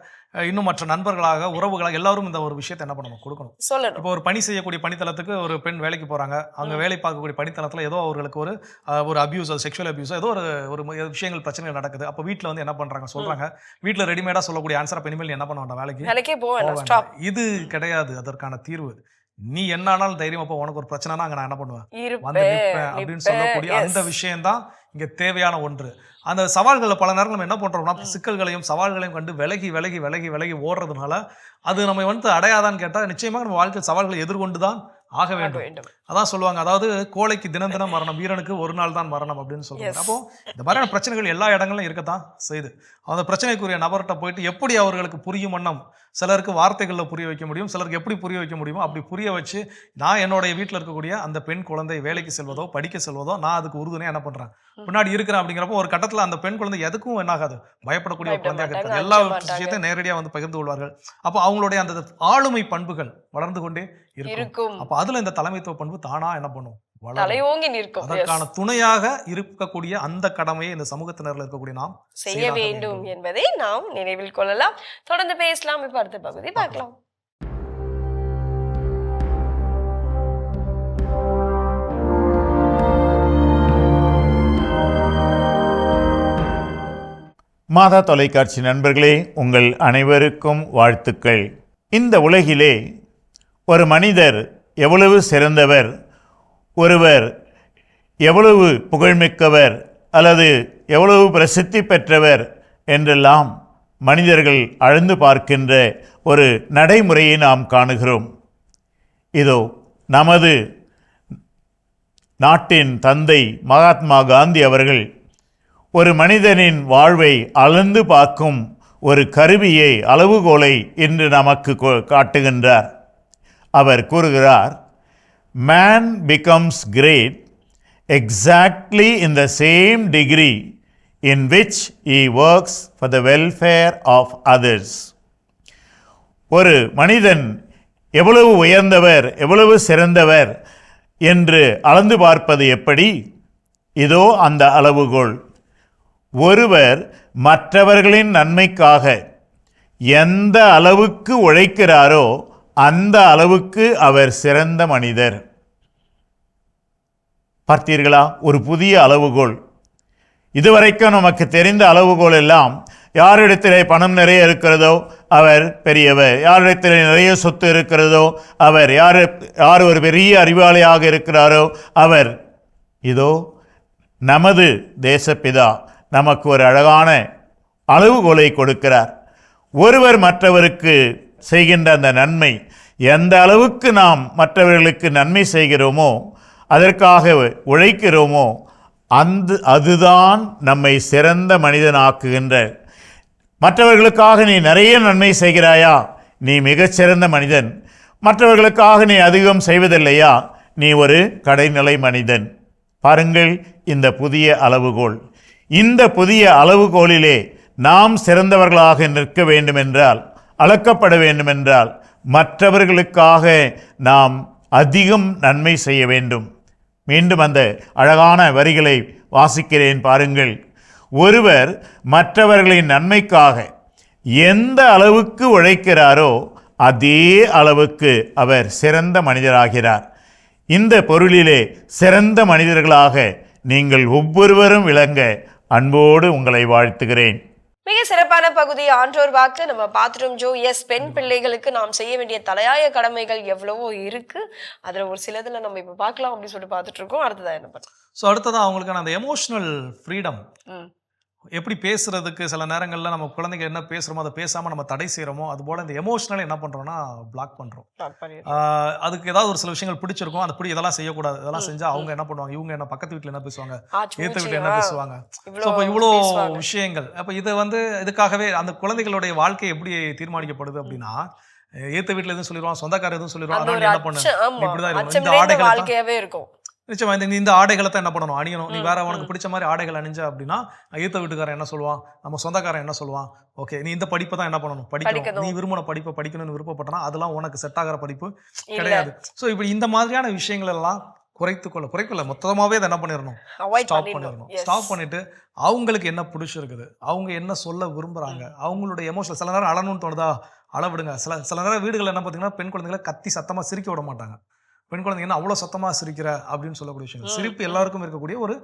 இன்னும் மற்ற நண்பர்களாக, உறவுகளாக எல்லாரும் இந்த ஒரு விஷயத்தை என்ன பண்ணணும், கொடுக்கணும், சொல்லணும். இப்போ ஒரு பணி செய்யக்கூடிய பணித்தளத்துக்கு ஒரு பெண் வேலைக்கு போறாங்க, அங்க வேலை பார்க்கக்கூடிய பணித்தளத்துல ஏதோ அவர்களுக்கு ஒரு அபியூஸ், செக்ஷுவல் அபியூஸ், ஏதோ ஒரு விஷயங்கள் பிரச்சனைகள் நடக்குது. அப்போ வீட்டுல வந்து என்ன பண்றாங்க, சொல்றாங்க. வீட்டுல ரெடிமேடா சொல்லக்கூடிய ஆன்சர், அப்ப இனிமேல் என்ன பண்ண வேண்டாம், வேலைக்கே போக. இது கிடையாது அதற்கான தீர்வு. நீ என்ன ஆனாலும் தைரியமா போ, உனக்கு ஒரு பிரச்சனைனா அங்க நான் என்ன பண்ணுவேன், வந்து நிற்பேன் அப்படின்னு சொல்லக்கூடிய அந்த விஷயம் தான் இங்க தேவையான ஒன்று. அந்த சவால்களை பல நேரம் நம்ம என்ன பண்றோம்னா, சிக்கல்களையும் சவால்களையும் கண்டு விலகி விலகி விலகி விலகி ஓடுறதுனால அது நம்ம வந்து அடையாதான்னு கேட்டா, நிச்சயமாக நம்ம வாழ்க்கையில் சவால்களை எதிர்கொண்டுதான் ஆக வேண்டும். அதான் சொல்லுவாங்க, அதாவது கோழைக்கு தினம் தினம் மரணம், வீரனுக்கு ஒரு நாள் தான் மரணம் அப்படின்னு சொல்லுவாங்க. அப்போ இந்த மாதிரியான பிரச்சனைகள் எல்லா இடங்களிலும் இருக்கத்தான் செய்யுது. அந்த பிரச்சனைக்குரிய நபர்கிட்ட போயிட்டு எப்படி அவர்களுக்கு புரியும் வண்ணம், சிலருக்கு வார்த்தைகளில் புரிய வைக்க முடியும், சிலருக்கு எப்படி புரிய வைக்க முடியுமோ அப்படி புரிய வச்சு, நான் என்னுடைய வீட்டில் இருக்கக்கூடிய அந்த பெண் குழந்தை வேலைக்கு செல்வதோ படிக்க செல்வதோ நான் அதுக்கு உறுதுணையாக என்ன பண்ணுறேன், பின்னாடி இருக்கிறேன். அப்படிங்கிறப்போ ஒரு கட்டத்தில் அந்த பெண் குழந்தை எதுக்கும் என்னாகாது, பயப்படக்கூடிய ஒரு குழந்தையாக இருக்காது. எல்லா விஷயத்தையும் நேரடியாக வந்து பகிர்ந்து கொள்வார்கள். அப்போ அவங்களுடைய அந்த ஆளுமை பண்புகள் வளர்ந்து கொண்டே இருக்கும். அப்போ அதுல இந்த தலைமைத்துவ பண்பு தானா என்ன பண்ணும், தலையோங்கி நிற்கும். அதற்கான துணையாக இருக்கக்கூடிய அந்த கடமையை இந்த சமூகத்தினர்ல இருக்கக்கூடிய நாம் செய்ய வேண்டும் என்பதை நாம் நினைவில் கொள்ளலாம். தொடர்ந்து பேசலாம். இப்ப அடுத்த பகுதி பார்க்கலாம். மாதா தொலைக்காட்சி நண்பர்களே, உங்கள் அனைவருக்கும் வாழ்த்துக்கள். இந்த உலகிலே ஒரு மனிதர் எவ்வளவு சிறந்தவர், ஒருவர் எவ்வளவு புகழ்மிக்கவர் அல்லது எவ்வளவு பிரசித்தி பெற்றவர் என்றெல்லாம் மனிதர்கள் அளந்து பார்க்கின்ற ஒரு நடைமுறையை நாம் காணுகிறோம். இதோ நமது நாட்டின் தந்தை மகாத்மா காந்தி அவர்கள் ஒரு மனிதனின் வாழ்வை அளந்து பார்க்கும் ஒரு கருவியை, அளவுகோலை இன்று நமக்கு காட்டுகின்றார். அவர் கூறுகிறார், man becomes great exactly in the same degree in which he works for the welfare of others. ஒரு மனிதன் எவ்வளவு உயர்ந்தவர், எவ்வளவு சிறந்தவர் என்று அளந்து பார்ப்பது எப்படி? இதோ அந்த அளவுகோல். ஒருவர் மற்றவர்களின் நன்மைக்காக எந்த அளவுக்கு உழைக்கிறாரோ அந்த அளவுக்கு அவர் சிறந்த மனிதர். பார்த்தீர்களா? ஒரு புதிய அளவுகோல். இதுவரைக்கும் நமக்கு தெரிந்த அளவுகோல் எல்லாம், யாரிடத்திலே பணம் நிறைய இருக்கிறதோ அவர் பெரியவர், யாரிடத்திலே நிறைய சொத்து இருக்கிறதோ அவர், யார் ஒரு பெரிய அறிவாளியாக இருக்கிறாரோ அவர். இதோ நமது தேசப்பிதா நமக்கு ஒரு அழகான அளவுகோலை கொடுக்கிறார். ஒருவர் மற்றவருக்கு செய்கின்ற அந்த நன்மை, எந்த அளவுக்கு நாம் மற்றவர்களுக்கு நன்மை செய்கிறோமோ, அதற்காக உழைக்கிறோமோ, அதுதான் நம்மை சிறந்த மனிதனாக்குகின்ற. மற்றவர்களுக்காக நீ நிறைய நன்மை செய்கிறாயா, நீ மிகச்சிறந்த மனிதன். மற்றவர்களுக்காக நீ அதிகம் செய்வதில்லையா, நீ ஒரு கடைநிலை மனிதன். பாருங்கள் இந்த புதிய அளவுகோல். இந்த புதிய அளவுகோலிலே நாம் சிறந்தவர்களாக நிற்க வேண்டுமென்றால், அளக்கப்பட வேண்டுமென்றால், மற்றவர்களுக்காக நாம் அதிகம் நன்மை செய்ய வேண்டும். மீண்டும் அந்த அழகான வரிகளை வாசிக்கிறேன் பாருங்கள். ஒருவர் மற்றவர்களின் நன்மைக்காக எந்த அளவுக்கு உழைக்கிறாரோ அதே அளவுக்கு அவர் சிறந்த மனிதராகிறார். இந்த பொருளிலே சிறந்த மனிதர்களாக நீங்கள் ஒவ்வொருவரும் விளங்க அன்போடு உங்களை வாழ்த்துகிறேன். மிக சிறப்பான பகுதி ஆன்றோர் வாக்கு நம்ம பார்த்துட்டோம் ஜோ. எஸ், பெண் பிள்ளைகளுக்கு நாம் செய்ய வேண்டிய தலையாய கடமைகள் எவ்வளவோ இருக்கு. அதுல ஒரு சிலதுல நம்ம இப்ப பார்க்கலாம் அப்படின்னு சொல்லிட்டு பார்த்துட்டு இருக்கோம். அடுத்ததா என்ன பண்ண? ஸோ அடுத்ததான் அவங்களுக்கான அந்த எமோஷனல் ஃப்ரீடம், எப்படி பேசுறதுக்கு சில நேரங்களில் நம்ம குழந்தைங்க என்ன பேசுகிறோமோ அதை பேசாமல் நம்ம தடை செய்கிறோமோ, அதுபோல் இந்த எமோஷனல் என்ன பண்ணுறோம்னா பிளாக் பண்ணுறோம். அதுக்கு ஏதாவது ஒரு சில விஷயங்கள் பிடிச்சிருக்கும், அது இதெல்லாம் செய்யக்கூடாது, இதெல்லாம் செஞ்சால் அவங்க என்ன பண்ணுவாங்க, இவங்க என்ன பக்கத்து வீட்டில் என்ன பேசுவாங்க, ஏற்ற வீட்டில் என்ன பேசுவாங்க. ஸோ இப்போ இவ்வளோ விஷயங்கள். அப்போ இதை வந்து இதுக்காகவே அந்த குழந்தைகளுடைய வாழ்க்கை எப்படி தீர்மானிக்கப்படுது அப்படின்னா, ஏற்ற வீட்டில் எதுவும் சொல்லிடுவான், சொந்தக்காரர் எதுவும் சொல்லிடுவான், அதனால என்ன பண்ணு, இப்படிதான் இருக்கும். இந்த ஆடைகள் இருக்கும். நிச்சயமா இந்த ஆடைகளை தான் என்ன பண்ணணும், அணியணும். நீ வேற உனக்கு பிடிச்ச மாதிரி ஆடைகள் அணிஞ்ச அப்படின்னா ஈத்த வீட்டுக்காரன் என்ன சொல்லுவான், நம்ம சொந்தக்காரன் என்ன சொல்லுவான், ஓகே நீ இந்த படிப்பை தான் என்ன பண்ணணும், படிக்கணும். நீ விரும்பின படிப்பை படிக்கணும்னு விருப்பப்பட்டனா அதெல்லாம் உனக்கு செட் ஆகிற படிப்பு கிடையாது. ஸோ இப்படி இந்த மாதிரியான விஷயங்கள் எல்லாம் குறைக்கல மொத்தமாவே அதை என்ன பண்ணிடணும், ஸ்டாப் பண்ணிட்டு அவங்களுக்கு என்ன பிடிச்சிருக்குது, அவங்க என்ன சொல்ல விரும்புறாங்க, அவங்களுடைய எமோஷனல். சில நேரம் அழணும்னு தோணுதா, அளவிடுங்க. சில நேரம் வீடுகள் என்ன பார்த்தீங்கன்னா பெண் குழந்தைகளை கத்தி சத்தமா சிரிக்க விட மாட்டாங்க. பெண் குழந்தைங்க என்ன அவ்வளோ சத்தமாக சிரிக்கிற அப்படின்னு சொல்லக்கூடிய விஷயம். சிரிப்பு எல்லாருக்கும் இருக்கக்கூடிய ஒரு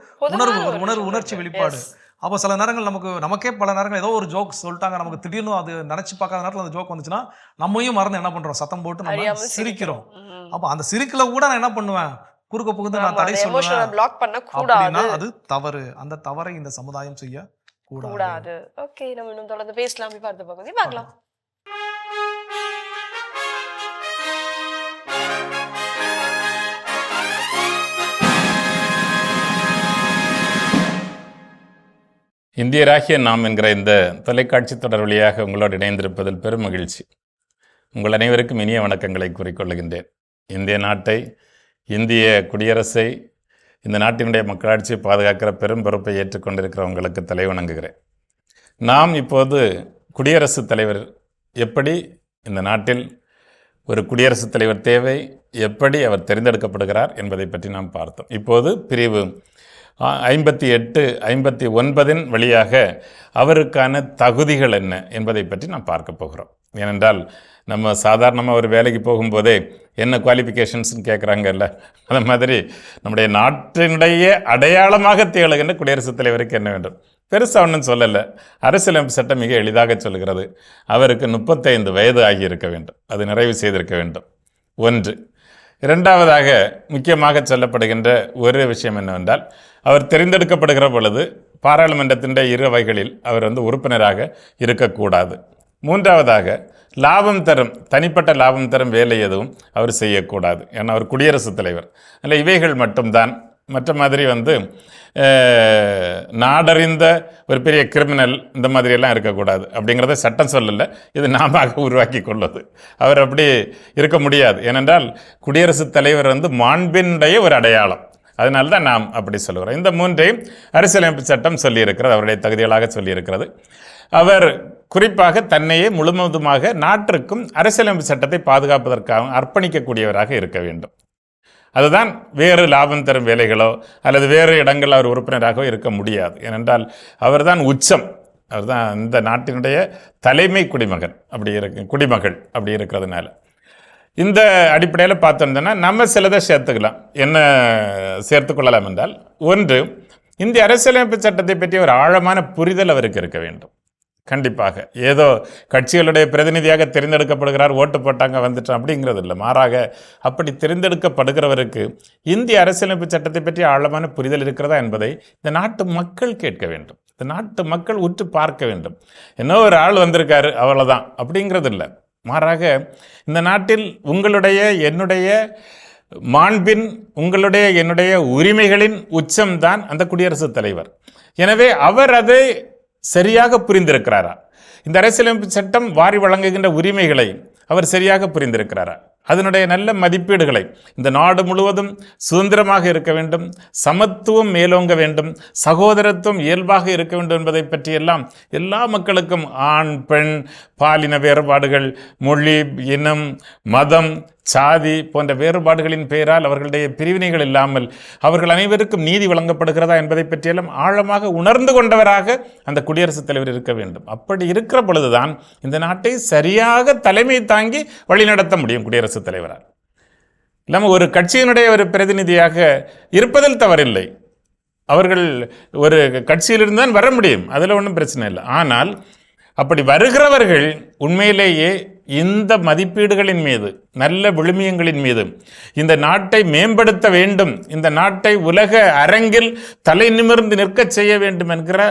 உணர்ச்சி வெளிப்பாடு. அப்போ சில நேரங்கள் நமக்கே பல நேரங்கள் ஏதோ ஒரு ஜோக் சொல்லிட்டாங்க, நமக்கு திடீர்னு அது நினைச்சு பார்க்காத நேரத்தில் அந்த ஜோக் வந்துச்சுன்னா நம்மையும் மறந்து என்ன பண்றோம், சத்தம் போட்டு நம்ம சிரிக்கிறோம். அப்போ அந்த சிரிக்கல கூட நான் என்ன பண்ணுவேன், குறுக்க புகுந்து நான் தடை சொல்லுவேன் அப்படின்னா அது தவறு. அந்த தவறை இந்த சமுதாயம் செய்ய கூடாது. ஓகே, நம்ம இன்னும் தொடர்ந்து பேசலாம். பார்த்த பகுதி பார்க்கலாம். இந்தியராகிய நாம் என்கிற இந்த தொலைக்காட்சி தொடர் வழியாக உங்களோடு இணைந்திருப்பதில் பெரும் மகிழ்ச்சி. உங்கள் அனைவருக்கும் இனிய வணக்கங்களை கூறிக்கொள்கின்றேன். இந்திய நாட்டை, இந்திய குடியரசை, இந்த நாட்டினுடைய மக்களாட்சியை பாதுகாக்கிற பெரும் பொறுப்பை ஏற்றுக்கொண்டிருக்கிற உங்களுக்கு தலை வணங்குகிறேன். நாம் இப்போது குடியரசுத் தலைவர் எப்படி இந்த நாட்டில் ஒரு குடியரசுத் தலைவர் தேவை, எப்படி அவர் தேர்ந்தெடுக்கப்படுகிறார் என்பதை பற்றி நாம் பார்த்தோம். இப்போது பிரிவு 58, 59 வழியாக அவருக்கான தகுதிகள் என்ன என்பதை பற்றி நாம் பார்க்க போகிறோம். ஏனென்றால் நம்ம சாதாரணமாக ஒரு வேலைக்கு போகும்போதே என்ன குவாலிஃபிகேஷன்ஸ்னு கேட்குறாங்கல்ல, அந்த மாதிரி நம்முடைய நாட்டினுடைய அடையாளமாக திகழ்கின்ற குடியரசுத் தலைவருக்கு என்ன வேண்டும்? பெருசாக ஒன்றும் சொல்லலை. அரசியலமைப்பு சட்டம் மிக எளிதாக சொல்கிறது. அவருக்கு 35 வயது ஆகியிருக்க வேண்டும், அது நிறைவு செய்திருக்க வேண்டும். ஒன்று. இரண்டாவதாக முக்கியமாக சொல்லப்படுகின்ற ஒரு விஷயம் என்னவென்றால், அவர் தேர்ந்தெடுக்கப்படுகிற பொழுது பாராளுமன்றத்தின் இரு அவைகளில் அவர் உறுப்பினராக இருக்கக்கூடாது. மூன்றாவதாக லாபம் தரும், தனிப்பட்ட லாபம் தரும் வேலை எதுவும் அவர் செய்யக்கூடாது. ஏன்னா அவர் குடியரசுத் தலைவர். அதில் இவைகள் மட்டும்தான். மற்ற மாதிரி நாடறிந்த ஒரு பெரிய கிரிமினல் இந்த மாதிரியெல்லாம் இருக்கக்கூடாது அப்படிங்கிறத சட்டம் சொல்லலை, இது நாம உருவாக்கி கொள்வது. அவர் அப்படி இருக்க முடியாது. ஏனென்றால் குடியரசுத் தலைவர் மாண்பினுடைய ஒரு அடையாளம். அதனால தான் நாம் அப்படி சொல்லுகிறோம். இந்த மூன்றையும் அரசியலமைப்பு சட்டம் சொல்லியிருக்கிறது, அவருடைய தகுதிகளாக சொல்லியிருக்கிறது. அவர் குறிப்பாக தன்னையே முழுவதுமாக நாட்டிற்கும் அரசியலமைப்பு சட்டத்தை பாதுகாப்பதற்காக அர்ப்பணிக்கக்கூடியவராக இருக்க வேண்டும். அதுதான் வேறு லாபம் தரும் வேலைகளோ அல்லது வேறு இடங்கள் அவர் உறுப்பினராகவோ இருக்க முடியாது. ஏனென்றால் அவர் தான் உச்சம், அவர் தான் இந்த நாட்டினுடைய தலைமை குடிமகன் குடிமகள் அப்படி இருக்கிறதுனால இந்த அடிப்படையில் பார்த்தோம்னா நம்ம சிலதை சேர்த்துக்கலாம். என்ன சேர்த்துக்கொள்ளலாம் என்றால், ஒன்று, இந்திய அரசியலமைப்பு சட்டத்தை பற்றி ஒரு ஆழமான புரிதல் அவருக்கு இருக்க வேண்டும். கண்டிப்பாக ஏதோ கட்சிகளுடைய பிரதிநிதியாக தேர்ந்தெடுக்கப்படுகிறார், ஓட்டு போட்டாங்க வந்துட்டோம் அப்படிங்கிறது இல்லை. மாறாக அப்படி தேர்ந்தெடுக்கப்படுகிறவருக்கு இந்திய அரசியலமைப்பு சட்டத்தை பற்றி ஆழமான புரிதல் இருக்கிறதா என்பதை இந்த நாட்டு மக்கள் கேட்க வேண்டும். இந்த நாட்டு மக்கள் உற்று பார்க்க வேண்டும். என்ன ஒரு ஆள் வந்திருக்காரு அவ்வளோதான் அப்படிங்கிறது இல்லை. மாறாக இந்த நாட்டில் உங்களுடைய என்னுடைய மாண்பின், உங்களுடைய என்னுடைய உரிமைகளின் உச்சம்தான் அந்த குடியரசுத் தலைவர். எனவே அவர் அதை சரியாக புரிந்திருக்கிறாரா? இந்த அரசியலமைப்பு சட்டம் வாரி வழங்குகின்ற உரிமைகளை அவர் சரியாக புரிந்திருக்கிறாரா? அதனுடைய நல்ல மதிப்பீடுகளை, இந்த நாடு முழுவதும் சுதந்திரமாக இருக்க வேண்டும், சமத்துவம் மேலோங்க வேண்டும், சகோதரத்துவம் இயல்பாக இருக்க வேண்டும் என்பதை பற்றியெல்லாம் எல்லா மக்களுக்கும் ஆண் பெண் பாலின வேறுபாடுகள், மொழி, இனம், மதம், சாதி போன்ற வேறுபாடுகளின் பெயரால் அவர்களுடைய பிரிவினைகள் இல்லாமல் அவர்கள் அனைவருக்கும் நீதி வழங்கப்படுகிறதா என்பதை பற்றியெல்லாம் ஆழமாக உணர்ந்து கொண்டவராக அந்த குடியரசுத் தலைவர் இருக்க வேண்டும். அப்படி இருக்கிற பொழுதுதான் இந்த நாட்டை சரியாக தலைமை தாங்கி வழிநடத்த முடியும் குடியரசுத் தலைவரால். இல்லாமல் ஒரு கட்சியினுடைய ஒரு பிரதிநிதியாக இருப்பதில் தவறில்லை. அவர்கள் ஒரு கட்சியிலிருந்து தான் வர முடியும், அதில் ஒன்றும் பிரச்சனை இல்லை. ஆனால் அப்படி வருகிறவர்கள் உண்மையிலேயே இந்த மதிப்பீடுகளின் மீது, நல்ல விழுமியங்களின் மீது இந்த நாட்டை மேம்படுத்த வேண்டும், இந்த நாட்டை உலக அரங்கில் தலை நிமிர்ந்து நிற்க செய்ய வேண்டும் என்கிற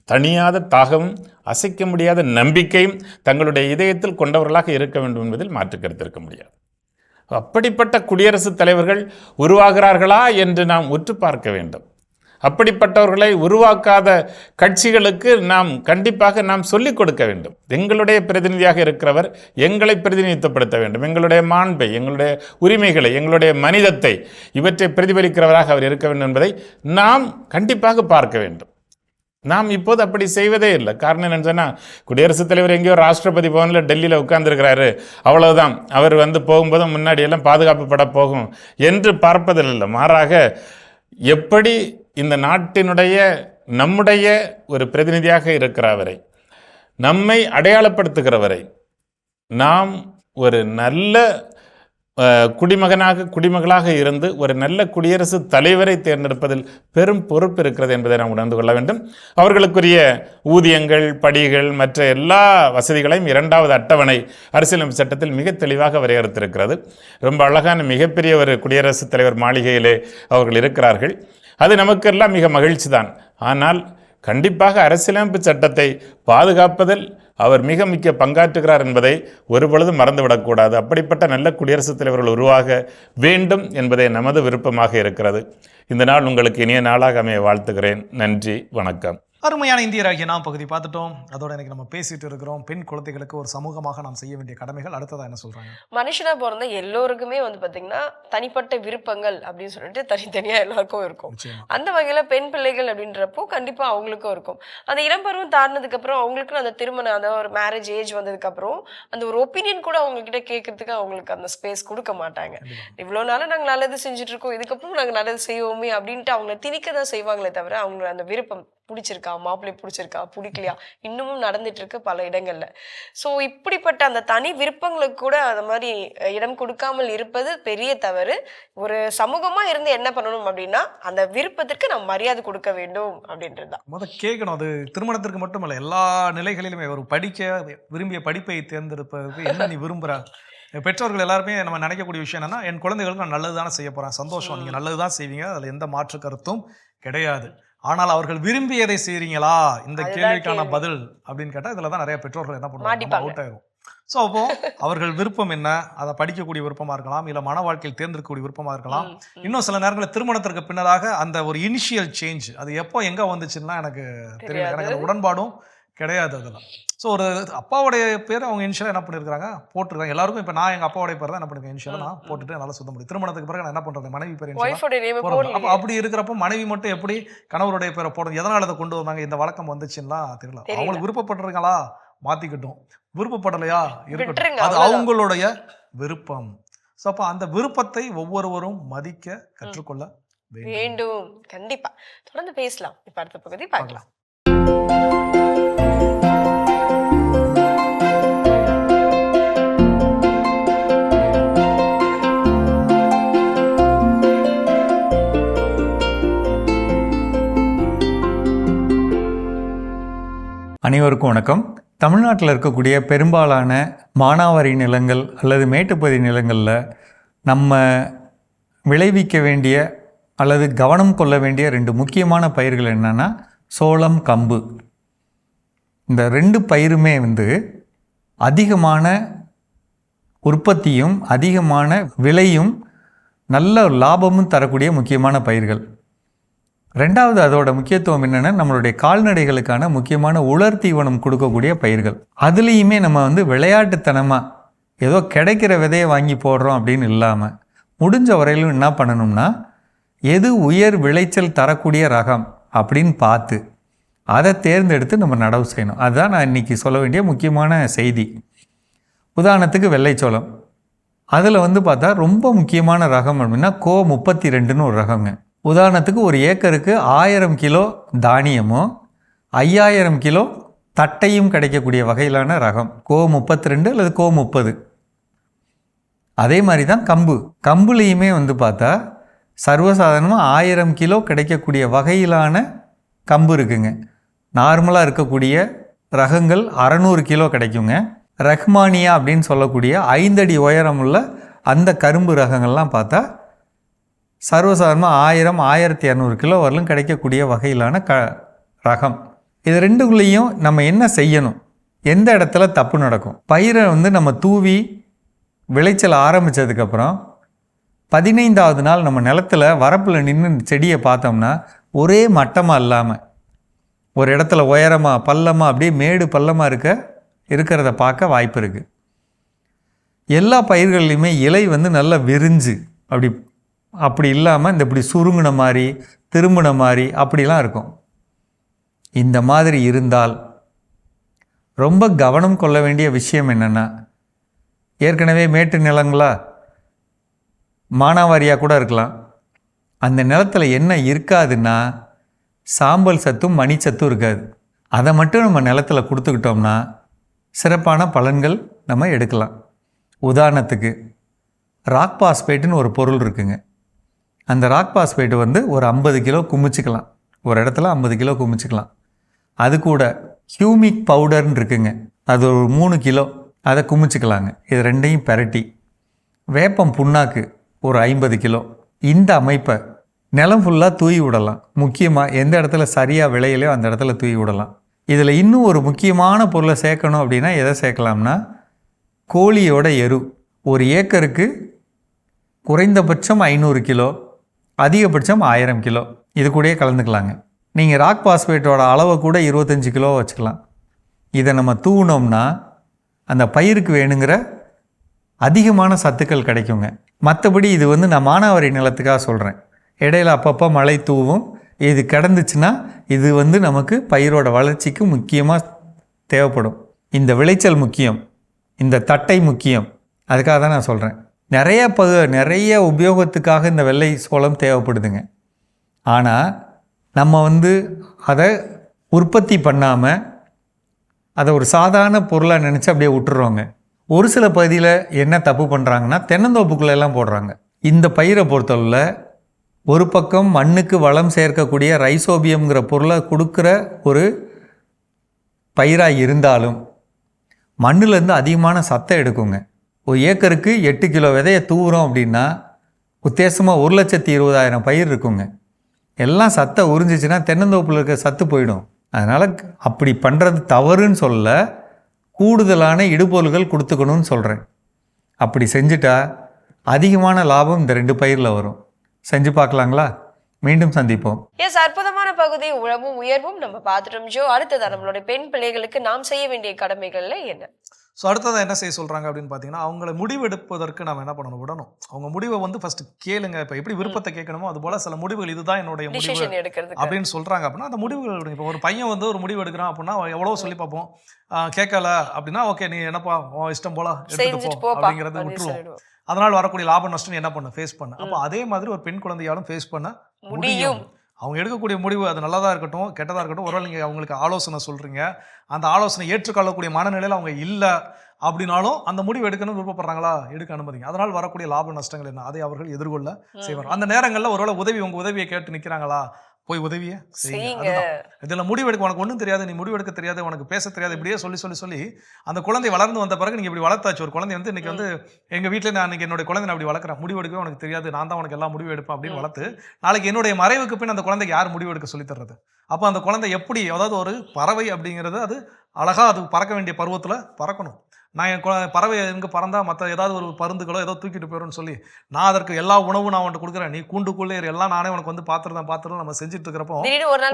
தனியாத தாகமும் அசைக்க முடியாத நம்பிக்கையும் தங்களுடைய இதயத்தில் கொண்டவர்களாக இருக்க வேண்டும் என்பதில் மாற்று கருத்து இருக்க முடியாது. அப்படிப்பட்ட குடியரசுத் தலைவர்கள் உருவாகிறார்களா என்று நாம் உற்று பார்க்க வேண்டும். அப்படிப்பட்டவர்களை உருவாக்காத கட்சிகளுக்கு நாம் கண்டிப்பாக சொல்லிக் கொடுக்க வேண்டும். எங்களுடைய பிரதிநிதியாக இருக்கிறவர் எங்களை பிரதிநிதித்துவப்படுத்த வேண்டும். எங்களுடைய மாண்பை, எங்களுடைய உரிமைகளை, எங்களுடைய மனிதத்தை, இவற்றை பிரதிபலிக்கிறவராக அவர் இருக்க வேண்டும் என்பதை நாம் கண்டிப்பாக பார்க்க வேண்டும். நாம் இப்போது அப்படி செய்வதே இல்லை. காரணம் என்னன்னு சொன்னால், குடியரசுத் தலைவர் எங்கேயோ ராஷ்டிரபதி பவனில் டெல்லியில் உட்கார்ந்துருக்கிறாரு, அவ்வளவுதான், அவர் போகும்போதும் முன்னாடி எல்லாம் பாதுகாப்பு பட போகும் என்று பார்ப்பதில்லை. மாறாக எப்படி இந்த நாட்டினுடைய நம்முடைய ஒரு பிரதிநிதியாக இருக்கிறவரை, நம்மை அடையாளப்படுத்துகிறவரை, நாம் ஒரு நல்ல குடிமகளாக இருந்து ஒரு நல்ல குடியரசுத் தலைவரை தேர்ந்தெடுப்பதில் பெரும் பொறுப்பு இருக்கிறது என்பதை நாம் உணர்ந்து கொள்ள வேண்டும். அவர்களுக்குரிய ஊதியங்கள், படிகள், மற்ற எல்லா வசதிகளையும் 2வது அட்டவணை அரசியலமைப்பு சட்டத்தில் மிக தெளிவாக வரையறுத்திருக்கிறது. ரொம்ப அழகான மிகப்பெரிய ஒரு குடியரசுத் தலைவர் மாளிகையிலே அவர்கள் இருக்கிறார்கள். அது நமக்கெல்லாம் மிக மகிழ்ச்சி தான். ஆனால் கண்டிப்பாக அரசியலமைப்பு சட்டத்தை பாதுகாப்பதில் அவர் மிக முக்கிய பங்காற்றுகிறார் என்பதை ஒருபொழுதும் மறந்துவிடக்கூடாது. அப்படிப்பட்ட நல்ல குடியரசுத் தலைவர்கள் உருவாக வேண்டும் என்பதே நமது விருப்பமாக இருக்கிறது. இந்த நாள் உங்களுக்கு இனிய நாளாக அமைய வாழ்த்துகிறேன். நன்றி, வணக்கம். அருமையான இந்தியராகிய நாம் பகுதி பார்த்துட்டோம். அதோட எனக்கு நம்ம பேசிட்டு இருக்கிறோம் பெண் குழந்தைகளுக்கு ஒரு சமூகமாக நாம் செய்ய வேண்டிய கடமைகள். அடுத்ததா என்ன சொல்றாங்க? மனுஷனா பிறந்த எல்லோருக்குமே வந்து பாத்தீங்கன்னா தனிப்பட்ட விருப்பங்கள் அப்படின்னு சொல்லிட்டு தனித்தனியா எல்லாருக்கும் இருக்கும். அந்த வகையில பெண் பிள்ளைகள் அப்படின்றப்போ கண்டிப்பா அவங்களுக்கும் இருக்கும். அந்த இளம்பருவம் தாண்டினதுக்கு அப்புறம் அவங்களுக்கும் அந்த திருமணம், அதாவது ஒரு மேரேஜ் ஏஜ் வந்ததுக்கு அப்புறம் அந்த ஒரு ஒப்பீனியன் கூட அவங்க கிட்ட கேட்கறதுக்கு அவங்களுக்கு அந்த ஸ்பேஸ் கொடுக்க மாட்டாங்க. இவ்வளவு நாள நாங்க நல்லது செஞ்சுட்டு இருக்கோம், இதுக்கப்புறம் நாங்க நல்லது செய்வோமே அப்படின்ட்டு அவங்க திணிக்க தான் செய்வாங்களே தவிர அவங்க அந்த விருப்பம் பிடிச்சிருக்கா, மாப்பிள்ளை பிடிச்சிருக்கா, பிடிக்கலையா, இன்னமும் நடந்துட்டு இருக்கு பல இடங்கள்ல. ஸோ இப்படிப்பட்ட அந்த தனி விருப்பங்களுக்கு கூட அந்த மாதிரி இடம் கொடுக்காமல் இருப்பது பெரிய தவறு. ஒரு சமூகமா இருந்து என்ன பண்ணணும் அப்படின்னா அந்த விருப்பத்திற்கு நம்ம மரியாதை கொடுக்க வேண்டும் அப்படின்றதுதான் கேட்கணும். அது திருமணத்திற்கு மட்டுமல்ல, எல்லா நிலைகளிலுமே ஒரு விரும்பிய படிப்பை தேர்ந்தெடுப்பதற்கு என்ன நீ விரும்புற. பெற்றோர்கள் எல்லாருமே நம்ம நினைக்கக்கூடிய விஷயம் என்னன்னா, என் குழந்தைகளுக்கு நான் நல்லது தானே செய்ய போறேன், சந்தோஷம், நீங்க நல்லது தான் செய்வீங்க, அதுல எந்த மாற்று கருத்தும் கிடையாது. ஆனால் அவர்கள் விரும்பியதை செய்றீங்களா, இந்த கேள்விக்கான பதில் அப்படின்னு கேட்டால் இதில் தான் நிறைய பெற்றோர்கள் என்ன பண்ணுவாங்க, அவுட் ஆயிரும். ஸோ அப்போ அவர்கள் விருப்பம் என்ன, அதை படிக்கக்கூடிய விருப்பமாக இருக்கலாம், இல்லை மன வாழ்க்கையில் தேர்ந்தெடுக்கக்கூடிய விருப்பமாக இருக்கலாம். இன்னும் சில நேரங்களில் திருமணத்திற்கு பின்னதாக அந்த ஒரு இனிஷியல் சேஞ்ச் அது எப்போ எங்கே வந்துச்சுன்னா எனக்கு தெரியல, எனக்கு அந்த உடன்பாடும் கிடையாது அதெல்லாம். ஸோ ஒரு அப்பாவுடைய பேர் அவங்க இனிஷியலாக என்ன பண்ணியிருக்காங்க போட்டுருக்காங்க எல்லாருக்கும். இப்போ நான் எங்கள் அப்பாவுடைய பேர் தான் என்ன பண்ணிருக்கேன் இனிஷியலாக நான் போட்டுட்டு நல்லா சுத்த முடியும். திருமணத்துக்கு பிறகு நான் என்ன பண்ணுறது, மனைவி பேர் அப்போ அப்படி இருக்கிறப்போ மனைவி மட்டும் எப்படி கணவருடைய பேரை போடுறது, எதனால் அதை கொண்டு வந்தாங்க, இந்த வழக்கம் வந்துச்சுன்னா தெரியல. அவங்களுக்கு விருப்பப்படுறீங்களா மாற்றிக்கிட்டோம், விருப்பப்படலையா இருக்கட்டும், அது அவங்களுடைய விருப்பம். ஸோ அப்போ அந்த விருப்பத்தை ஒவ்வொருவரும் மதிக்க கற்றுக்கொள்ள வேண்டும். கண்டிப்பா தொடர்ந்து பேசலாம். இப்போ அடுத்த பகுதி பார்க்கலாம். அனைவருக்கும் வணக்கம். தமிழ்நாட்டில் இருக்கக்கூடிய பெரும்பாலான மானாவாரி நிலங்கள் அல்லது மேட்டுப்பகுதி நிலங்களில் நம்ம விளைவிக்க வேண்டிய அல்லது கவனம் கொள்ள வேண்டிய 2 முக்கியமான பயிர்கள் என்னென்னா சோளம், கம்பு. இந்த 2 பயிருமே அதிகமான உற்பத்தியும் அதிகமான விலையும் நல்ல லாபமும் தரக்கூடிய முக்கியமான பயிர்கள். ரெண்டாவது அதோட முக்கியத்துவம் என்னென்னா நம்மளுடைய கால்நடைகளுக்கான முக்கியமான உலர் தீவனம் கொடுக்கக்கூடிய பயிர்கள். அதுலேயுமே நம்ம விளையாட்டுத்தனமாக ஏதோ கிடைக்கிற விதையை வாங்கி போடுறோம் அப்படின்னு இல்லாமல் முடிஞ்ச வரையிலும் என்ன பண்ணணும்னா எது உயர் விளைச்சல் தரக்கூடிய ரகம் அப்படின்னு பார்த்து அதை தேர்ந்தெடுத்து நம்ம நடவு செய்யணும். அதுதான் நான் இன்றைக்கி சொல்ல வேண்டிய முக்கியமான செய்தி. உதாரணத்துக்கு வெள்ளைச்சோளம், அதில் பார்த்தா ரொம்ப முக்கியமான ரகம் அப்படின்னா கோ 32ன்னு ஒரு ரகங்க. உதாரணத்துக்கு ஒரு ஏக்கருக்கு 1000 கிலோ தானியமும் 5000 கிலோ தட்டையும் கிடைக்கக்கூடிய வகையிலான ரகம் கோ 32 அல்லது கோ 30. அதே மாதிரி தான் கம்பு. கம்புலேயுமே பார்த்தா சர்வசாதாரணமாக 1000 கிலோ கிடைக்கக்கூடிய வகையிலான கம்பு இருக்குங்க. நார்மலாக இருக்கக்கூடிய ரகங்கள் 600 கிலோ கிடைக்குங்க. ரஹ்மானியா அப்படின்னு சொல்லக்கூடிய 5 அடி உயரமுள்ள அந்த கரும்பு ரகங்கள்லாம் பார்த்தா சர்வசாதாரணமாக 1000-1200 கிலோ வரலும் கிடைக்கக்கூடிய வகையிலான ரகம். இது ரெண்டுக்குள்ளேயும் நம்ம என்ன செய்யணும், எந்த இடத்துல தப்பு நடக்கும். பயிரை நம்ம தூவி விளைச்சல் ஆரம்பித்ததுக்கப்புறம் 15வது நாள் நம்ம நிலத்தில் வரப்பில் நின்று செடியை பார்த்தோம்னா ஒரே மட்டமாக இல்லாமல் ஒரு இடத்துல உயரமாக பள்ளமாக அப்படியே மேடு பள்ளமாக இருக்கிறத பார்க்க வாய்ப்பு இருக்குது. எல்லா பயிர்கள்லையுமே இலை நல்லா விரிஞ்சு அப்படி இல்லாமல் இந்த இப்படி சுருங்கின மாதிரி திரும்பின மாதிரி அப்படிலாம் இருக்கும். இந்த மாதிரி இருந்தால் ரொம்ப கவனம் கொள்ள வேண்டிய விஷயம் என்னென்னா, ஏற்கனவே மேட்டு நிலங்களா மானாவாரியாக கூட இருக்கலாம், அந்த நிலத்தில் என்ன இருக்காதுன்னா சாம்பல் சத்தும் மணிச்சத்தும் இருக்காது. அதை மட்டும் நம்ம நிலத்தில் கொடுத்துக்கிட்டோம்னா சிறப்பான பலன்கள் நம்ம எடுக்கலாம். உதாரணத்துக்கு ராக் பாஸ்பேட்டுன்னு ஒரு பொருள் இருக்குங்க. அந்த ராக் பாஸ்பேட்டு ஒரு 50 கிலோ குமிச்சிக்கலாம், ஒரு இடத்துல 50 கிலோ குமிச்சிக்கலாம். அது கூட ஹியூமிக் பவுடர்னு இருக்குங்க, அது ஒரு 3 கிலோ அதை குமிச்சிக்கலாங்க. இது ரெண்டையும் பெரட்டி வேப்பம் புண்ணாக்கு ஒரு 50 கிலோ, இந்த அமைப்பை நிலம் ஃபுல்லாக தூவி விடலாம். முக்கியமாக எந்த இடத்துல சரியாக விளையலையோ அந்த இடத்துல தூவி விடலாம். இதில் இன்னும் ஒரு முக்கியமான பொருளை சேர்க்கணும் அப்படின்னா எதை சேர்க்கலாம்னா கோழியோட எரு. ஒரு ஏக்கருக்கு குறைந்தபட்சம் 500 கிலோ, அதிகபட்சம் 1000 கிலோ இது கூடயே கலந்துக்கலாங்க. நீங்கள் ராக் பாஸ்பேட்டோட அளவை கூட 25 கிலோ வச்சுக்கலாம். இதை நம்ம தூவினோம்னா அந்த பயிருக்கு வேணுங்கிற அதிகமான சத்துக்கள் கிடைக்குங்க. மற்றபடி இது வந்து நான் மானாவாரி நிலத்துக்காக சொல்கிறேன். இடையில அப்பப்போ மழை தூவும். இது கிடந்துச்சுன்னா இது வந்து நமக்கு பயிரோட வளர்ச்சிக்கு முக்கியமாக தேவைப்படும். இந்த விளைச்சல் முக்கியம், இந்த தட்டை முக்கியம். அதுக்காக தான் நான் சொல்கிறேன். நிறைய உபயோகத்துக்காக இந்த வெள்ளை சோளம் தேவைப்படுதுங்க. ஆனால் நம்ம வந்து அதை உற்பத்தி பண்ணாமல் அதை ஒரு சாதாரண பொருளாக நினச்சி அப்படியே விட்டுறோங்க. ஒரு சில பகுதியில் என்ன தப்பு பண்ணுறாங்கன்னா தென்னந்தோப்புக்குள்ளெல்லாம் போடுறாங்க. இந்த பயிரை பொறுத்தளவில் ஒரு பக்கம் மண்ணுக்கு வளம் சேர்க்கக்கூடிய ரைசோபியம்ங்கிற பொருளை கொடுக்குற ஒரு பயிராக இருந்தாலும் மண்ணிலேருந்து அதிகமான சத்தை எடுக்குங்க. ஒரு ஏக்கருக்கு 8 கிலோ விதையை தூவுறோம் அப்படின்னா உத்தேசமாக 1,20,000 பயிர் இருக்குங்க. எல்லாம் சத்தை உறிஞ்சிச்சுன்னா தென்னந்தோப்பில் இருக்க சத்து போயிடும். அதனால் அப்படி பண்ணுறது தவறுன்னு சொல்ல, கூடுதலான இடுபொருள்கள் கொடுத்துக்கணும்னு சொல்கிறேன். அப்படி செஞ்சுட்டா அதிகமான லாபம் இந்த 2 பயிரில் வரும். செஞ்சு பார்க்கலாங்களா? மீண்டும் சந்திப்போம். எஸ், அற்புதமான பகுதி உழவும் உயர்வும் நம்ம பார்த்துட்டோம் ஜோ. அடுத்ததான் நம்மளுடைய பெண் பிள்ளைகளுக்கு நாம் செய்ய வேண்டிய கடமைகள்ல என்ன? ஸோ அடுத்ததான் என்ன செய்ய சொல்கிறாங்க அப்படின்னு பார்த்தீங்கன்னா, அவங்கள முடிவெடுப்பதற்கு நம்ம என்ன பண்ணணும்? விடணும். அவங்க முடிவை வந்து ஃபஸ்ட்டு கேளுங்க. இப்போ எப்படி விருப்பத்தை கேட்கணுமோ அது போல் சில முடிவுகள், இதுதான் என்னுடைய முடிவு அப்படின்னு சொல்கிறாங்க அப்படின்னா அந்த முடிவுகள். இப்போ ஒரு பையன் வந்து ஒரு முடிவு எடுக்கிறான் அப்படின்னா எவ்வளோ சொல்லி பார்ப்போம். கேட்கல அப்படின்னா ஓகே, நீ என்னப்பா இஷ்டம் போல எடுத்துட்டு போ அப்படிங்கிறத விட்டுருவோம். அதனால் வரக்கூடிய லாப நஷ்டம் என்ன பண்ண ஃபேஸ் பண்ண. அப்போ அதே மாதிரி ஒரு பெண் குழந்தையாலும் ஃபேஸ் பண்ண முடியும். அவங்க எடுக்கக்கூடிய முடிவு அது நல்லதாக இருக்கட்டும் கெட்டதாக இருக்கட்டும், ஒருவேளை நீங்கள் அவங்களுக்கு ஆலோசனை சொல்கிறீங்க, அந்த ஆலோசனை ஏற்றுக்கொள்ளக்கூடிய மனநிலையில் அவங்க இல்லை அப்படின்னாலும் அந்த முடிவு எடுக்கணும்னு விருப்பப்படுறாங்களா, எடுக்க அனுமதிங்க. அதனால் வரக்கூடிய லாப நஷ்டங்கள் என்ன, அதை அவர்கள் எதிர்கொள்ள செய்வார். அந்த நேரங்களில் ஒருவேளை உங்கள் உதவியை கேட்டு நிற்கிறாங்களா, போய் உதவியை செய்யுங்க. இதில் முடிவெடுக்க உனக்கு ஒன்றும் தெரியாது, நீ முடிவெடுக்க தெரியாது, உனக்கு பேச தெரியாது, இப்படியே சொல்லி அந்த குழந்தை வளர்ந்து வந்த பிறகு நீங்கள் இப்படி வளர்த்தாச்சு. ஒரு குழந்தை வந்து இன்னைக்கு வந்து எங்கள் வீட்டில் நான் இன்னைக்கு என்னுடைய குழந்தை அப்படி வளர்க்குறேன், முடிவெடுக்கவே உனக்கு தெரியாது, நான் தான் உனக்கு எல்லாம் முடிவு எடுப்பேன் அப்படின்னு வளர்த்து நாளைக்கு என்னுடைய மறைவுக்கு பின் அந்த குழந்தைக்கு யார் முடிவெடுக்க சொல்லி தர்றது? அப்போ அந்த குழந்தை எப்படி, அதாவது ஒரு பறவை அப்படிங்கிறது அது அழகாக அது பறக்க வேண்டிய பருவத்தில் பறக்கணும். நான் என் பறவை எங்கே பறந்தால் மற்ற ஏதாவது ஒரு பருந்துகளோ ஏதோ தூக்கிட்டு போயிடும்னு சொல்லி நான் அதற்கு எல்லா உணவும் நான் உன்ட்டு கொடுக்குறேன், நீ கூண்டுக்குள்ளே எல்லாம் நானே உனக்கு வந்து பார்த்துருதான் நம்ம செஞ்சுட்டு இருக்கிறப்போ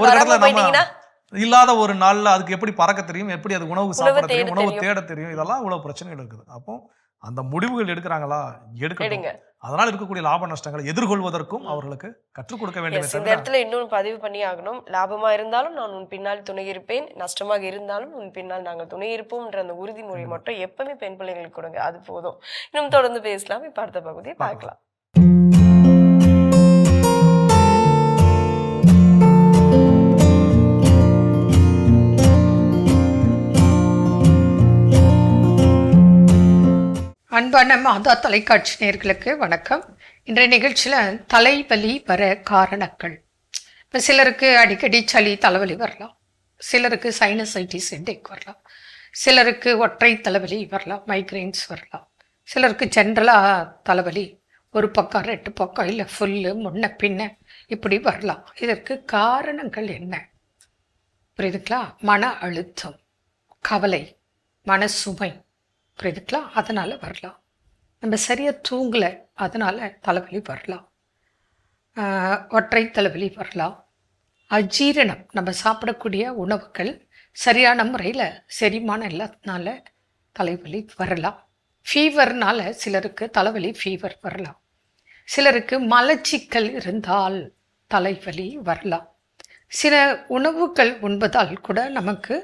ஒரு இடத்துல நம்ம இல்லாத ஒரு நாளில் அதுக்கு எப்படி பறக்க தெரியும், எப்படி அது உணவு சாப்பிட தெரியும், உணவு தேட தெரியும், இதெல்லாம் இவ்வளோ பிரச்சனைகள் இருக்குது. அப்போ அந்த முடிவுகள் எடுக்கிறாங்களா, எடுக்க. அதனால் இருக்கக்கூடிய லாப நஷ்டங்களை எதிர்கொள்வதற்கும் அவர்களுக்கு கற்றுக் கொடுக்க வேண்டும். இந்த இடத்துல இன்னொரு பதிவு பண்ணி ஆகணும். லாபமா இருந்தாலும் நான் உன் பின்னால் துணை இருப்பேன், நஷ்டமாக இருந்தாலும் உன் பின்னால் நாங்கள் துணை இருப்போம்ன்ற அந்த உறுதிமொழி மட்டும் எப்பவுமே பெண் பிள்ளைகளுக்கு கொடுங்க, அது போதும். இன்னும் தொடர்ந்து பேசலாம். இப்ப அடுத்த பகுதியை பார்க்கலாம். அன்பான மாதா தொலைக்காட்சி நேயர்களுக்கு வணக்கம். இன்றைய நிகழ்ச்சியில் தலைவலி வர காரணங்கள். இப்போ சிலருக்கு அடிக்கடி சளி தலைவலி வரலாம், சிலருக்கு சைனசைட்டிஸ் ஹெட்டேக் வரலாம், சிலருக்கு ஒற்றை தலைவலி வரலாம், மைக்ரைன்ஸ் வரலாம், சிலருக்கு ஜென்ரலாக தலைவலி ஒரு பக்கம் 2 பக்கம் இல்லை ஃபுல்லு முன்ன பின்ன இப்படி வரலாம். இதற்கு காரணங்கள் என்ன புரியுதுங்களா? மன அழுத்தம், கவலை, மனசுமை புரியுதுங்களா? அதனால் வரலாம். நம்ம சரியாக தூங்கலை, அதனால் தலைவலி வரலாம், ஒற்றை தலைவலி வரலாம். அஜீரணம், நம்ம சாப்பிடக்கூடிய உணவுகள் சரியான முறையில் செரிமானம் இல்லாததுனால தலைவலி வரலாம். ஃபீவர்னால் சிலருக்கு தலைவலி ஃபீவர் வரலாம், சிலருக்கு மலச்சிக்கல் இருந்தால் தலைவலி வரலாம், சில உணவுகள் உண்பதால் கூட நமக்கு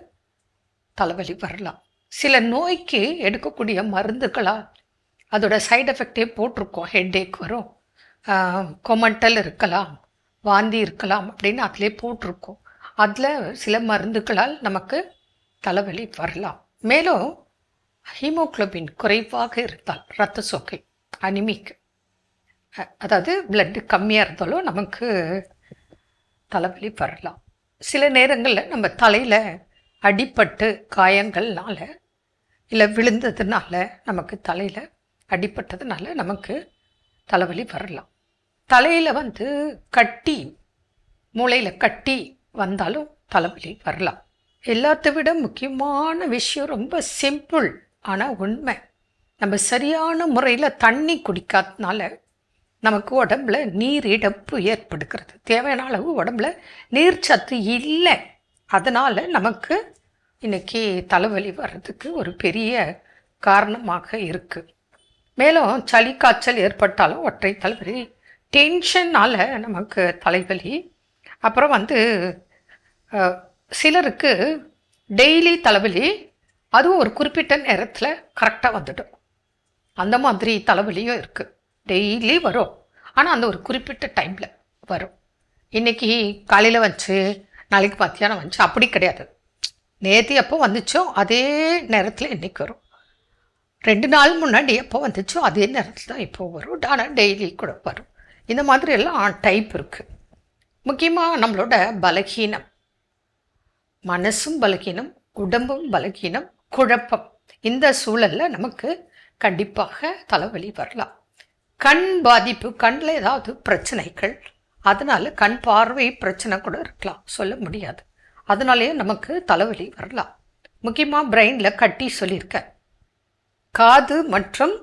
தலைவலி வரலாம். சில நோய்க்கு எடுக்கக்கூடிய மருந்துகளால் அதோட சைடு எஃபெக்டே போட்டிருக்கோம். ஹெட்டேக் வரும், கொமட்டல் இருக்கலாம், வாந்தி இருக்கலாம் அப்படின்னு அதிலே போட்டிருக்கோம். அதில் சில மருந்துகளால் நமக்கு தலைவலி வரலாம். மேலும் ஹீமோக்ளோபின் குறைவாக இருந்தால், இரத்த சோகை அனிமிக், அதாவது பிளட்டு கம்மியாக இருந்தாலும் நமக்கு தலைவலி வரலாம். சில நேரங்களில் நம்ம தலையில் அடிப்பட்டு காயங்கள்னால இல்லை விழுந்ததுனால, நமக்கு தலையில் அடிப்பட்டதுனால நமக்கு தலைவலி வரலாம். தலையில் வந்து கட்டி, மூளையில் கட்டி வந்தாலும் தலைவலி வரலாம். எல்லாத்த விட முக்கியமான விஷயம் ரொம்ப சிம்பிள் ஆனால் உண்மை. நம்ம சரியான முறையில் தண்ணி குடிக்காததுனால நமக்கு உடம்புல நீர் இழப்பு ஏற்படுகிறது. தேவையான அளவு உடம்புல நீர் சத்து இல்லை. அதனால் நமக்கு இன்னைக்கு தலைவலி வர்றதுக்கு ஒரு பெரிய காரணமாக இருக்குது. மேலும் சளி காய்ச்சல் ஏற்பட்டாலும் ஒற்றை தலைவலி, டென்ஷனால் நமக்கு தலைவலி. அப்புறம் சிலருக்கு டெய்லி தலைவலி, அதுவும் ஒரு குறிப்பிட்ட நேரத்தில் கரெக்டாக வந்துடும். அந்த மாதிரி தலைவலியும் இருக்குது. டெய்லி வரும், ஆனால் அந்த ஒரு குறிப்பிட்ட டைமில் வரும். இன்றைக்கி காலையில் வந்துச்சு, நாளைக்கு மத்தியானம் வந்துச்சு, அப்படி கிடையாது. நேற்று எப்போ வந்துச்சோ அதே நேரத்தில் இன்றைக்கி வரும். 2 நாள் முன்னாடி எப்போ வந்துச்சோ அதே நேரத்தில் தான் இப்போ வரும். ஆனால் டெய்லி கூட வரும். இந்த மாதிரி எல்லாம் டைப் இருக்குது. முக்கியமாக நம்மளோட பலகீனம், மனசும் பலகீனம், உடம்பும் பலகீனம், குழப்பம், இந்த சூழலில் நமக்கு கண்டிப்பாக தலைவலி வரலாம். கண் பாதிப்பு, கண்ணில் ஏதாவது பிரச்சனைகள், அதனால் கண் பார்வை பிரச்சனை கூட இருக்கலாம், சொல்ல முடியாது. அதனாலேயே நமக்கு தலைவலி வரலாம். முக்கியமாக பிரெயினில் கட்டி சொல்லியிருக்கேன். காது மற்றும்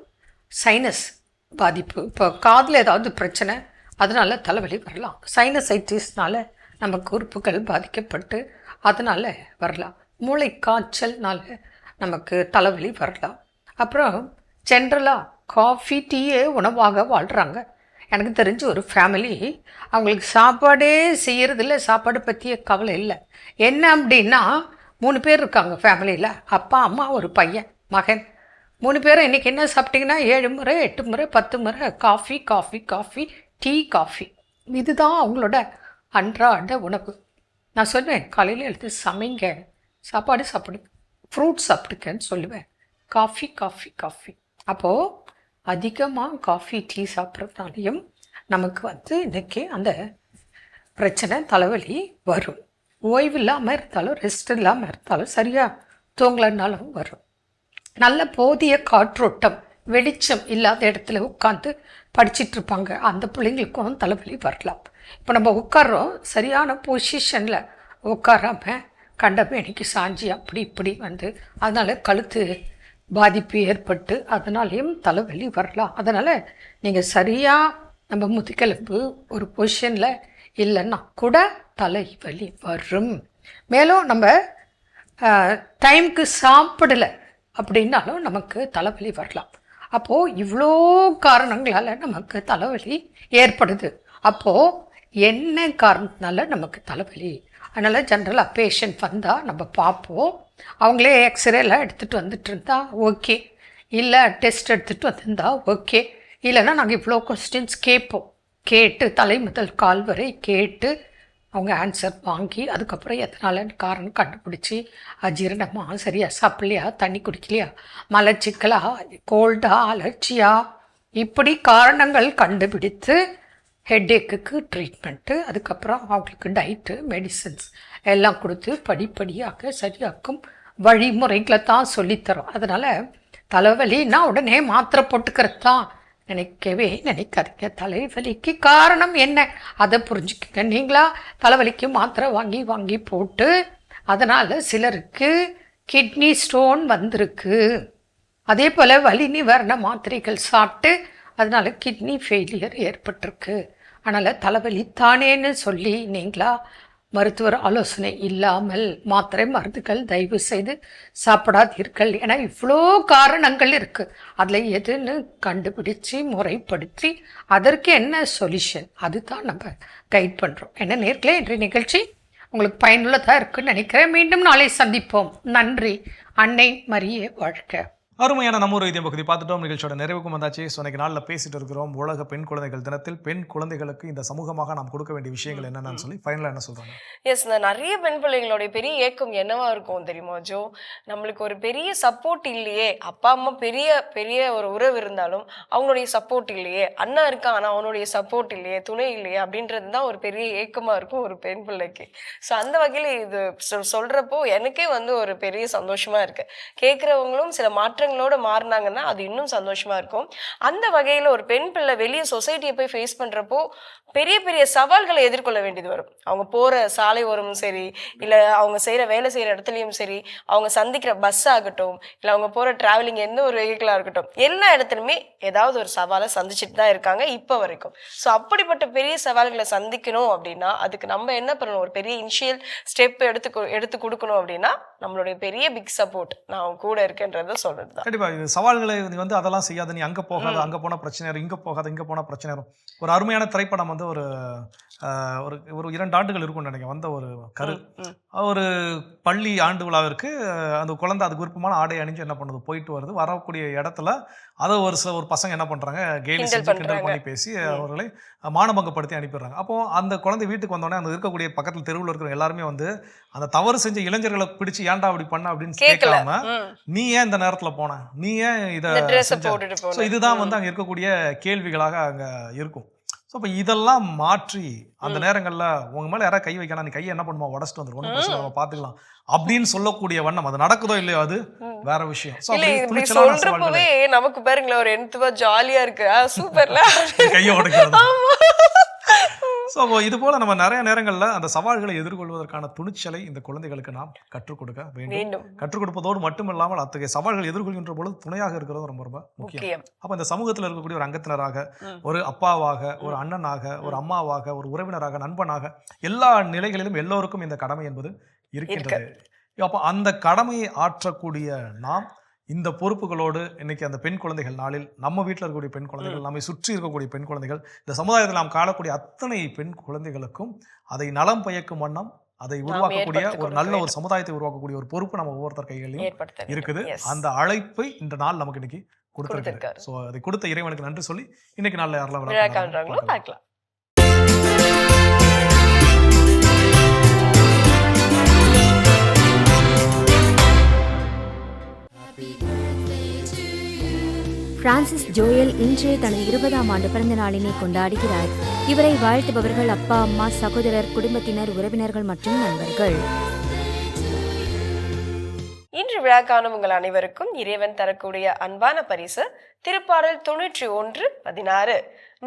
சைனஸ் பாதிப்பு, இப்போ காதில் ஏதாவது பிரச்சனை, அதனால் தலைவலி வரலாம். சைனசைட்டிஸ்னால் நமக்கு உறுப்புகள் பாதிக்கப்பட்டு அதனால் வரலாம். மூளை காய்ச்சல்னால நமக்கு தலைவலி வரலாம். அப்புறம் ஜென்ரலாக காஃபி, டீயே உணவாக வாழ்கிறாங்க. எனக்கு தெரிஞ்ச ஒரு ஃபேமிலி, அவங்களுக்கு சாப்பாடே செய்கிறதில்ல, சாப்பாடு பற்றிய கவலை இல்லை. என்ன அப்படின்னா 3 பேர் இருக்காங்க ஃபேமிலியில், அப்பா, அம்மா, ஒரு பையன், மகன். 3 பேரும் இன்றைக்கி என்ன சாப்பிட்டிங்கன்னா 7 முறை 8 முறை 10 முறை coffee coffee coffee, tea coffee, இதுதான் அவங்களோட அன்றாட உணவு. நான் சொல்லுவேன், காலையில் எழுந்து சமைங்க, சாப்பாடு சாப்பிடுங்க, ஃப்ரூட்ஸ் சாப்பிடுங்கன்னு சொல்லுவேன். Coffee coffee coffee. அப்போது அதிகமாக காஃபி டீ சாப்பிட்றதுனாலையும் நமக்கு இன்றைக்கி அந்த பிரச்சனை தலைவலி வரும். ஓய்வு இல்லாமல் இருந்தாலும், ரெஸ்ட் இல்லாமல் இருந்தாலும், சரியாக தூங்கலைன்னாலும் வரும். நல்ல போதிய காற்றோட்டம், வெளிச்சம் இல்லாத இடத்துல உட்காந்து படிச்சிட்ருப்பாங்க, அந்த பிள்ளைங்களுக்கும் தலைவலி வரலாம். இப்போ நம்ம உட்காரோம், சரியான பொசிஷனில் உட்காராமல் கண்டமேனிக்கு சாஞ்சி அப்படி இப்படி அதனால் கழுத்து பாதிப்பு ஏற்பட்டு அதனாலேயும் தலைவலி வரலாம். அதனால் நீங்கள் சரியாக நம்ம முதுகெலும்பு ஒரு பொசிஷனில் இல்லைன்னா கூட தலைவலி வரும். மேலும் நம்ம டைமுக்கு சாப்பிடலை அப்படின்னாலும் நமக்கு தலைவலி வரலாம். அப்போது இவ்வளோ காரணங்களால் நமக்கு தலைவலி ஏற்படுது. அப்போது என்ன காரணத்தினால நமக்கு தலைவலி? அதனால் ஜென்ரலாக பேஷண்ட் வந்தால் நம்ம பார்ப்போம். அவங்களே எக்ஸ்ரேலாம் எடுத்துகிட்டு வந்துட்டு இருந்தால் ஓகே, இல்லை டெஸ்ட் எடுத்துகிட்டு வந்திருந்தா ஓகே, இல்லைன்னா நாங்கள் இவ்வளோ கொஸ்டின்ஸ் கேட்போம். கேட்டு தலை முதல் கால் வரை கேட்டு அவங்க ஆன்சர் வாங்கி அதுக்கப்புறம் எதனால காரணம் கண்டுபிடிச்சி, அஜீரணமா, சரியாக சாப்பிட்லையா, தண்ணி குடிக்கலையா, மலச்சிக்கலா, கோல்டா, அலர்ச்சியா, இப்படி காரணங்கள் கண்டுபிடித்து ஹெட்டேக்குக்கு ட்ரீட்மெண்ட்டு, அதுக்கப்புறம் அவங்களுக்கு டயட்டு, மெடிசன்ஸ் எல்லாம் கொடுத்து படிப்படியாக சரியாக்கும் வழிமுறைகளை தான் சொல்லித்தரோம். அதனால் தலைவலின்னா உடனே மாத்திரை போட்டுக்கிறது தான் நினைக்கவே நினைக்காதீங்க. தலைவலிக்கு காரணம் என்ன அதை புரிஞ்சுக்கங்க. நீங்களா தலைவலிக்கு மாத்திரை வாங்கி வாங்கி போட்டு அதனால் சிலருக்கு கிட்னி ஸ்டோன் வந்திருக்கு. அதே போல் வலி நிவாரண மாத்திரைகள் சாப்பிட்டு அதனால் கிட்னி ஃபெயிலியர் ஏற்பட்டிருக்கு. அதனால் தலைவலி தானேன்னு சொல்லி நீங்களா மருத்துவர் ஆலோசனை இல்லாமல் மாத்திரை மருந்துகள் தயவு செய்து சாப்பிடாதீர்கள். ஏன்னா இவ்வளோ காரணங்கள் இருக்குது. அதில் எதுன்னு கண்டுபிடிச்சி முறைப்படுத்தி அதற்கு என்ன சொல்யூஷன் அதுதான் நம்ம கைட் பண்ணுறோம். என்ன நேர்களே, இன்றைய நிகழ்ச்சி உங்களுக்கு பயனுள்ளதாக இருக்குன்னு நினைக்கிறேன். மீண்டும் நாளை சந்திப்போம். நன்றி. அன்னை மரியே வாழ்க. அருமையான நம்ம ஒரு இதயம் பகுதி பார்த்துட்டோம். நிகழ்ச்சியோட நிறைவுக்கும் வந்தாச்சு. ஸோ இன்னைக்கு நாளில் பேசிட்டு இருக்கிறோம் உலக பெண் குழந்தைகள் தினத்தில் பெண் குழந்தைகளுக்கு இந்த சமூகமாக நாம் கொடுக்க வேண்டிய விஷயங்கள் என்னென்னு சொல்லி ஃபைனலாக என்ன சொல்கிறாங்க? எஸ், நிறைய பெண் பிள்ளைங்களுடைய பெரிய ஏக்கம் என்னவா இருக்கும் தெரியுமா ஜோ? நம்மளுக்கு ஒரு பெரிய சப்போர்ட் இல்லையே, அப்பா அம்மா பெரிய பெரிய ஒரு உறவு இருந்தாலும் அவங்களுடைய சப்போர்ட் இல்லையே, அண்ணா இருக்கான் ஆனால் அவனுடைய சப்போர்ட் இல்லையே, துணை இல்லையே அப்படின்றது தான் ஒரு பெரிய ஏக்கமாக இருக்கும் ஒரு பெண் பிள்ளைக்கு. ஸோ அந்த வகையில் இது சொல்கிறப்போ எனக்கே ஒரு பெரிய சந்தோஷமாக இருக்குது. கேட்குறவங்களும் சில மாற்ற மாற்றங்களோட மாறினாங்கன்னா அது இன்னும் சந்தோஷமா இருக்கும். அந்த வகையில ஒரு பெண் பிள்ளை வெளியே சொசைட்டியை போய் ஃபேஸ் பண்றப்போ பெரிய பெரிய சவால்களை எதிர்கொள்ள வேண்டியது வரும். அவங்க போற சாலை ஓரமும் சரி, இல்ல அவங்க வேலை செய்யற இடத்துலயும் சரி, அவங்க சந்திக்கிற பஸ் ஆகட்டும், இல்ல அவங்க போற டிராவலிங் எந்த ஒரு வெஹிக்கிளா இருக்கட்டும், எல்லா இடத்துலயுமே ஏதாவது ஒரு சவாலை சந்திச்சுட்டு தான் இருக்காங்க இப்ப வரைக்கும். ஸோ அப்படிப்பட்ட பெரிய சவால்களை சந்திக்கணும் அப்படின்னா அதுக்கு நம்ம என்ன பண்ணணும், ஒரு பெரிய இனிஷியல் ஸ்டெப் எடுத்து கொடுக்கணும் அப்படின்னா நம்மளுடைய பெரிய பிக் சப்போர்ட் நான் கூட இருக்கேன்றத சொல்றதுதான். கண்டிப்பா இது சவால்களை நீ வந்து அதெல்லாம் செய்யாத, நீ அங்க போகாத, அங்க போனா பிரச்சனை வரும், இங்க போகாத, இங்க போனா பிரச்சனை வரும். ஒரு அருமையான திரைப்படம் வந்து ஒரு ஒரு 2 ஆண்டுகள் இருக்கும்னு நினைக்கிறேன் வந்த ஒரு கரு. ஒரு பள்ளி ஆண்டு விழாவிற்கு அந்த குழந்தை அதுக்கு விருப்பமான ஆடை அணிஞ்சு என்ன பண்ணுது, போயிட்டு வருது. வரக்கூடிய இடத்துல அதை ஒரு பசங்க என்ன பண்றாங்க, கேலி செஞ்சு கிண்டல் பண்ணி பேசி அவர்களை மானபங்கப்படுத்தி அனுப்பிடுறாங்க. அப்போ அந்த குழந்தை வீட்டுக்கு வந்தோடனே அந்த இருக்கக்கூடிய பக்கத்துல தெருவில் இருக்கிற எல்லாருமே வந்து அந்த தவறு செஞ்ச இளைஞர்களை பிடிச்சு ஏன்டா அப்படி பண்ண அப்படின்னு கேட்காம, நீ ஏன் இந்த நேரத்துல போன, நீ ஏன் இதை, இதுதான் வந்து அங்க இருக்கக்கூடிய கேள்விகளாக அங்க இருக்கும். ஸோ இப்போ இதெல்லாம் மாற்றி அந்த நேரங்களில் உங்க மேலே யாராவது கை வைக்கணும், நீ கையை என்ன பண்ணுமா உடச்சிட்டு வந்துடும், ஒன்றும் பிரச்சனை நம்ம பார்த்துக்கலாம் அப்படின்னு சொல்லக்கூடிய வண்ணம். அது நடக்குதோ இல்லையோ அது வேற விஷயம். சொல்றப்பவே நமக்கு பாருங்களேன் ஒரு எந்தவா ஜாலியா இருக்கு, சூப்பர்ல கையை உடைக்கிறது. ஸோ இது போல நம்ம நிறைய நேரங்களில் அந்த சவால்களை எதிர்கொள்வதற்கான துணிச்சலை இந்த குழந்தைகளுக்கு நாம் கற்றுக் கொடுக்க வேண்டும். கற்றுக் கொடுப்பதோடு மட்டும் இல்லாமல் அத்தகைய சவால்கள் எதிர்கொள்கின்ற பொழுது துணையாக இருக்கிறது ரொம்ப ரொம்ப முக்கியம். அப்போ இந்த சமூகத்தில் இருக்கக்கூடிய ஒரு அங்கத்தினராக, ஒரு அப்பாவாக, ஒரு அண்ணனாக, ஒரு அம்மாவாக, ஒரு உறவினராக, நண்பனாக, எல்லா நிலைகளிலும் எல்லோருக்கும் இந்த கடமை என்பது இருக்கின்றது. அப்போ அந்த கடமையை ஆற்றக்கூடிய நாம் இந்த பொறுப்புகளோடு இன்னைக்கு அந்த பெண் குழந்தைகள் நாளில் நம்ம வீட்டில் இருக்கக்கூடிய பெண் குழந்தைகள், நம்மை சுற்றி இருக்கக்கூடிய பெண் குழந்தைகள், இந்த சமுதாயத்தில் நாம் காணக்கூடிய அத்தனை பெண் குழந்தைகளுக்கும் அதை நலம் பயக்கும் வண்ணம் அதை உருவாக்கக்கூடிய ஒரு நல்ல ஒரு சமுதாயத்தை உருவாக்கக்கூடிய ஒரு பொறுப்பு நம்ம ஒவ்வொருத்தர் கைகளிலும் இருக்குது. அந்த அழைப்பை இந்த நாள் நமக்கு இன்னைக்கு கொடுத்திருக்காரு. ஸோ அதை கொடுத்த இறைவனுக்கு நன்றி சொல்லி இன்னைக்கு நாளில் யாரெல்லாம் பார்க்கலாம். பிரான்சிஸ் ஜோயல் இன்று தனது 20ஆம் ஆண்டு பிறந்த நாளினை கொண்டாடுகிறார். இவரை வாழ்த்துபவர்கள் அப்பா, அம்மா, சகோதரர், குடும்பத்தினர், உறவினர்கள் மற்றும் நண்பர்கள். இன்று விழா காணும் உங்கள் அனைவருக்கும் இறைவன் தரக்கூடிய அன்பான பரிசு திருப்பாடல் 91:16.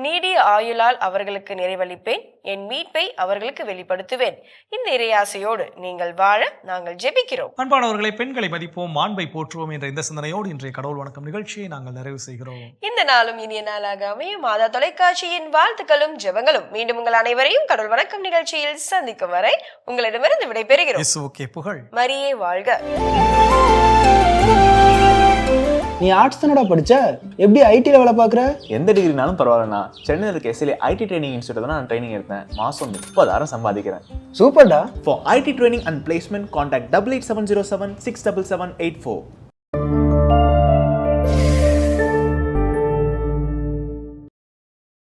நீடிய ஆயுளால் அவர்களுக்கு நிறைவளிப்பேன், என் மீட்பை அவர்களுக்கு வெளிப்படுத்துவேன். இந்த இறையாசையோடு நீங்கள் வாழ நாங்கள் ஜெபிக்கிறோம். அன்பானவர்களை, பெண்களை மதிப்போம், மாண்பை போற்றுவோம் என்ற இந்த சிந்தனையோடு இன்றைய கடவுள் வணக்கம் நிகழ்ச்சியை நாங்கள் நிறைவு செய்கிறோம். இந்த நாளும் இனிய நாளாக அமையும் மாதா தொலைக்காட்சியின் வாழ்த்துக்களும் ஜெபங்களும். மீண்டும் உங்கள் அனைவரையும் கடவுள் வணக்கம் நிகழ்ச்சியில் சந்திக்கும் வரை உங்களிடமிருந்து விடைபெறுகிறோம். இயேசுவுக்கே புகழ். மரியே வாழ்க. நீ ஆர்ட்ஸ் தானடா படிச்ச, எப்படி ஐடில வேலை பார்க்குற? எந்த டிகிரினாலும் பரவாயில்லண்ணா. சென்னையில் இருக்க எஸ்எல்ஏ ஐடி ட்ரைனிங் இன்ஸ்டியூட் தான் நான் ட்ரைனிங் எடுத்தேன். மாதம் 30,000 சம்பாதிக்கிறேன். சூப்பர்டா. For IT training and placement, contact 8870767784.